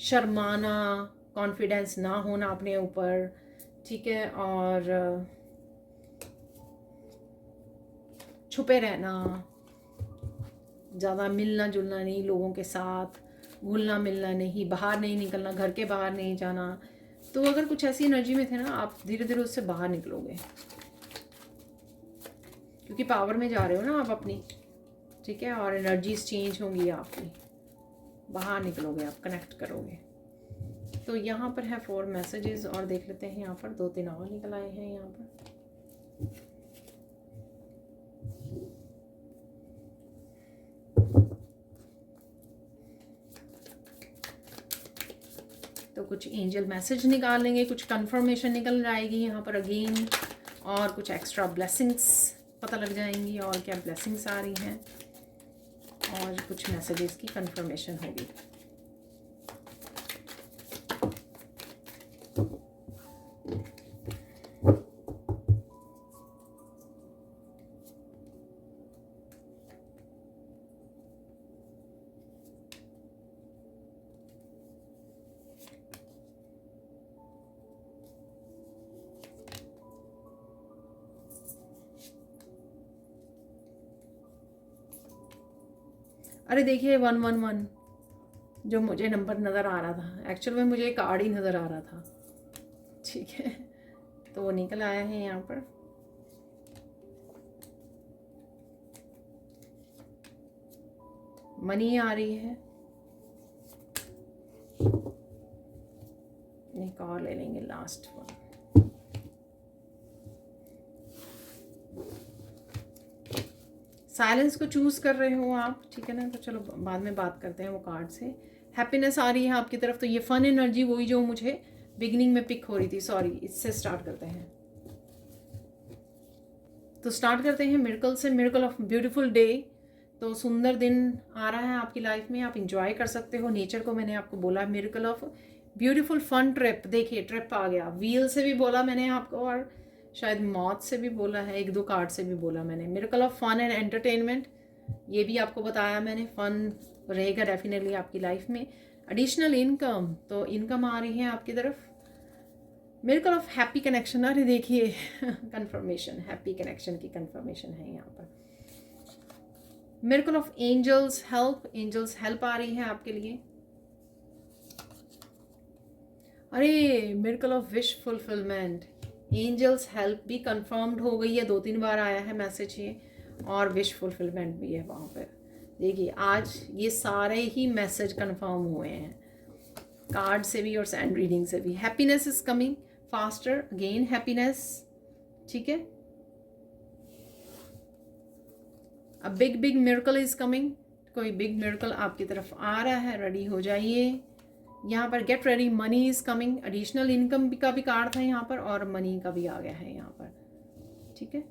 A: शर्माना, कॉन्फिडेंस ना होना अपने ऊपर, ठीक है, और छुपे रहना, ज़्यादा मिलना जुलना नहीं लोगों के साथ, घुलना मिलना नहीं, बाहर नहीं निकलना, घर के बाहर नहीं जाना। तो अगर कुछ ऐसी एनर्जी में थे ना, आप धीरे धीरे उससे बाहर निकलोगे, क्योंकि पावर में जा रहे हो ना आप अपनी, ठीक है, और एनर्जीज चेंज होंगी आपकी, बाहर निकलोगे आप, कनेक्ट करोगे। तो यहाँ पर है 4 मैसेजेस, और देख लेते हैं यहाँ पर 2-3 और निकल आए हैं यहाँ पर। तो कुछ एंजल मैसेज निकाल लेंगे, कुछ कंफर्मेशन निकल जाएगी यहाँ पर अगेन, और कुछ एक्स्ट्रा ब्लेसिंग्स पता लग जाएंगी, और क्या ब्लेसिंग्स आ रही हैं, और कुछ मैसेजेस की कंफर्मेशन होगी। अरे देखिए 111 जो मुझे नंबर नज़र आ रहा था, एक्चुअल में मुझे एक कार्ड ही नज़र आ रहा था, ठीक है, तो वो निकल आया है यहाँ पर। मनी आ रही है, एक और ले लेंगे, लास्ट वन। साइलेंस को चूज कर रहे हो आप, ठीक है ना, तो चलो बाद में बात करते हैं वो कार्ड से। हैप्पीनेस आ रही है आपकी तरफ, तो ये फन एनर्जी वही जो मुझे बिगनिंग में पिक हो रही थी, सॉरी, इससे स्टार्ट करते हैं। तो स्टार्ट करते हैं मिरेकल से, मिरेकल ऑफ ब्यूटीफुल डे। तो सुंदर दिन आ रहा है आपकी लाइफ में, आप इंजॉय कर सकते हो नेचर को। मैंने आपको बोला miracle of beautiful fun trip, देखिए ट्रिप आ गया, व्हील से भी बोला मैंने आपको, और शायद मौत से भी बोला है, 1-2 कार्ड से भी बोला मैंने। Miracle of fun and entertainment, ये भी आपको बताया मैंने, फन रहेगा डेफिनेटली आपकी लाइफ में। एडिशनल इनकम, तो इनकम आ रही है आपकी तरफ। मिरेकल ऑफ हैप्पी कनेक्शन, अरे देखिए कंफर्मेशन, हैप्पी कनेक्शन की कंफर्मेशन है यहाँ पर। Miracle of angels help, angels help आ रही है आपके लिए। अरे miracle of wish fulfilment, angels help भी कंफर्म्ड हो गई है, 2-3 बार आया है मैसेज ये, और विश फुलफिलमेंट भी है वहाँ पर। देखिए आज ये सारे ही मैसेज कंफर्म हुए हैं, कार्ड से भी और सैंड रीडिंग से भी। Happiness is coming faster, again happiness, ठीक है। A big miracle is coming, कोई बिग मिरेकल आपकी तरफ आ रहा है, रेडी हो जाइए। यहाँ पर get ready, money is coming, additional income का भी कार्ड था यहाँ पर, और मनी का भी आ गया है यहाँ पर, ठीक है।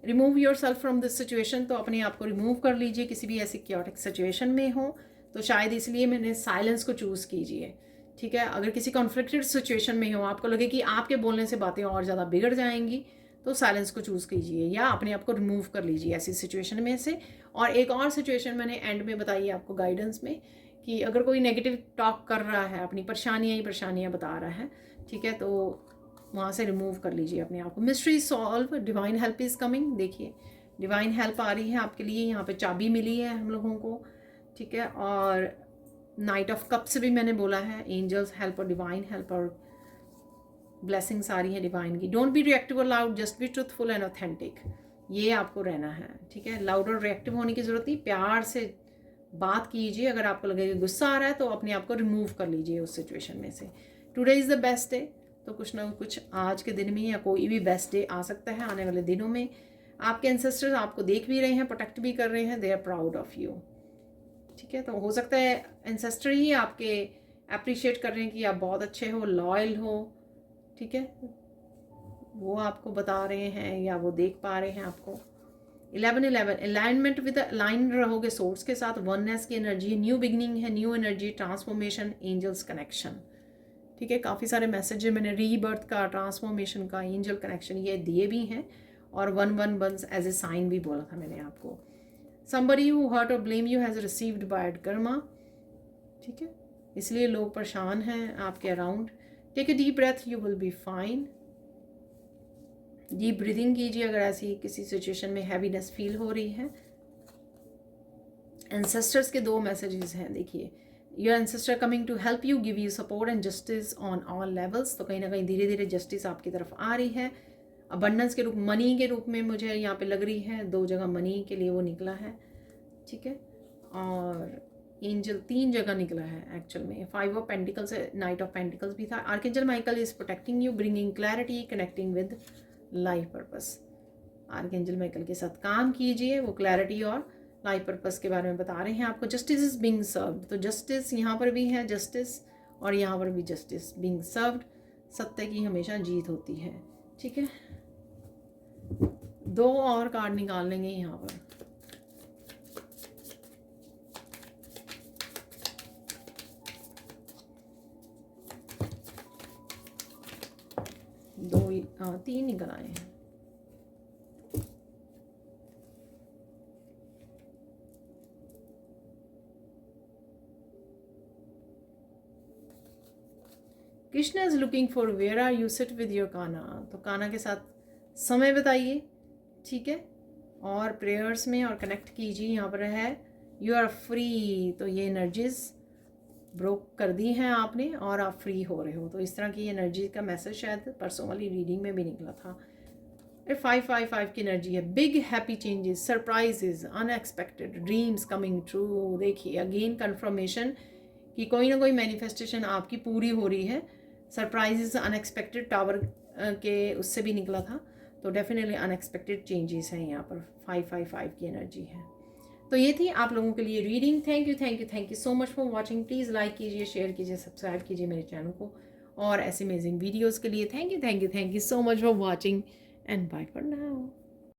A: Remove your self from this situation, तो अपने आप को रिमूव कर लीजिए किसी भी ऐसी क्योटिक सिचुएशन में हो, तो शायद इसलिए मैंने साइलेंस को चूज़ कीजिए। ठीक है, अगर किसी कॉन्फ्लिक्टेड सिचुएशन में हो, आपको लगे कि आपके बोलने से बातें और ज़्यादा बिगड़ जाएंगी, तो साइलेंस को चूज़ कीजिए या अपने आप को रिमूव कर लीजिए ऐसी सिचुएशन में से। और एक और सिचुएशन मैंने एंड में बताई आपको गाइडेंस में, कि अगर कोई नेगेटिव टॉक कर रहा है, अपनी परेशानियाँ ही परेशानियाँ बता रहा है, ठीक है, तो वहाँ से रिमूव कर लीजिए अपने आप को। Mystery solve, divine help is coming. देखिए डिवाइन हेल्प आ रही है आपके लिए, यहाँ पे चाबी मिली है हम लोगों को। ठीक है, और नाइट ऑफ कप्स भी मैंने बोला है, एंजल्स हेल्प और डिवाइन हेल्प और ब्लेसिंग्स आ रही है डिवाइन की। डोंट बी रिएक्टिव और loud, just be truthful and authentic, ये आपको रहना है। ठीक है, लाउड और रिएक्टिव होने की ज़रूरत नहीं, प्यार से बात कीजिए। अगर आपको लगे कि गुस्सा आ रहा है तो अपने आप को रिमूव कर लीजिए उस सिचुएशन में से। Today is the best day, तो कुछ ना कुछ आज के दिन में या कोई भी बेस्ट डे आ सकता है आने वाले दिनों में। आपके एंसेस्टर्स आपको देख भी रहे हैं, प्रोटेक्ट भी कर रहे हैं, they are proud of you. ठीक है, तो हो सकता है एंसेस्टर ही आपके अप्रिशिएट कर रहे हैं कि आप बहुत अच्छे हो, लॉयल हो। ठीक है, वो आपको बता रहे हैं या वो देख पा रहे हैं आपको। 11-11 अलाइनमेंट विद अलाइन रहोगे सोर्स के साथ, वननेस की एनर्जी, न्यू बिगनिंग है, new energy, transformation, angels connection. ठीक है, काफ़ी सारे मैसेज मैंने रीबर्थ का, ट्रांसफॉर्मेशन का, एंजल कनेक्शन ये दिए भी हैं, और 111 एज ए साइन भी बोला था मैंने आपको। somebody who hurt or blame you has received bad karma। ठीक है, इसलिए लोग परेशान हैं आपके around. Take a deep breath, you will be fine. Deep breathing कीजिए अगर ऐसी किसी सिचुएशन में हैवीनेस फील हो रही है। एंसेस्टर्स के 2 मैसेजेस हैं, देखिए। Your ancestor coming to help you, give you support and justice on all levels, तो कहीं ना कहीं धीरे धीरे जस्टिस आपकी तरफ आ रही है। अबंडेंस के रूप, मनी के रूप में मुझे यहाँ पे लग रही है, 2 जगह मनी के लिए वो निकला है। ठीक है, और एंजल 3 जगह निकला है एक्चुअल में। 5 ऑफ पेंटिकल्स है, नाइट ऑफ पेंटिकल्स भी था। Archangel Michael is protecting you, bringing clarity, connecting with life purpose. Archangel Michael के साथ काम कीजिए, वो क्लैरिटी और लाइफ पर्पस के बारे में बता रहे हैं आपको। जस्टिस इज बीइंग सर्व्ड, तो जस्टिस यहाँ पर भी है, जस्टिस, और यहाँ पर भी जस्टिस बीइंग सर्व्ड। सत्य की हमेशा जीत होती है। ठीक है, 2 और कार्ड निकाल लेंगे यहाँ पर। दो 3 निकल आए हैं। Krishna is looking for where are you, sit with your Kanha, तो काना के साथ समय बताइए। ठीक है, और प्रेयर्स में और कनेक्ट कीजिए। यहाँ पर है यू आर फ्री, तो ये एनर्जीज ब्रोक कर दी हैं आपने और आप फ्री हो रहे हो। तो इस तरह की एनर्जी का मैसेज शायद परसों वाली रीडिंग में भी निकला था। 555 की एनर्जी है, big happy changes, surprises, unexpected, dreams coming true. देखिए अगेन कन्फर्मेशन कि कोई ना कोई मैनिफेस्टेशन आपकी पूरी हो रही है। सरप्राइजेज, अनएक्सपेक्टेड, टावर के उससे भी निकला था, तो डेफिनेटली अनएक्सपेक्टेड चेंजेस हैं यहाँ पर। 555 की एनर्जी है। तो ये थी आप लोगों के लिए reading. Thank you so much for watching. Please like कीजिए, शेयर कीजिए, सब्सक्राइब कीजिए मेरे चैनल को, और ऐसे अमेजिंग वीडियोज़ के लिए thank you so much for watching and bye for now.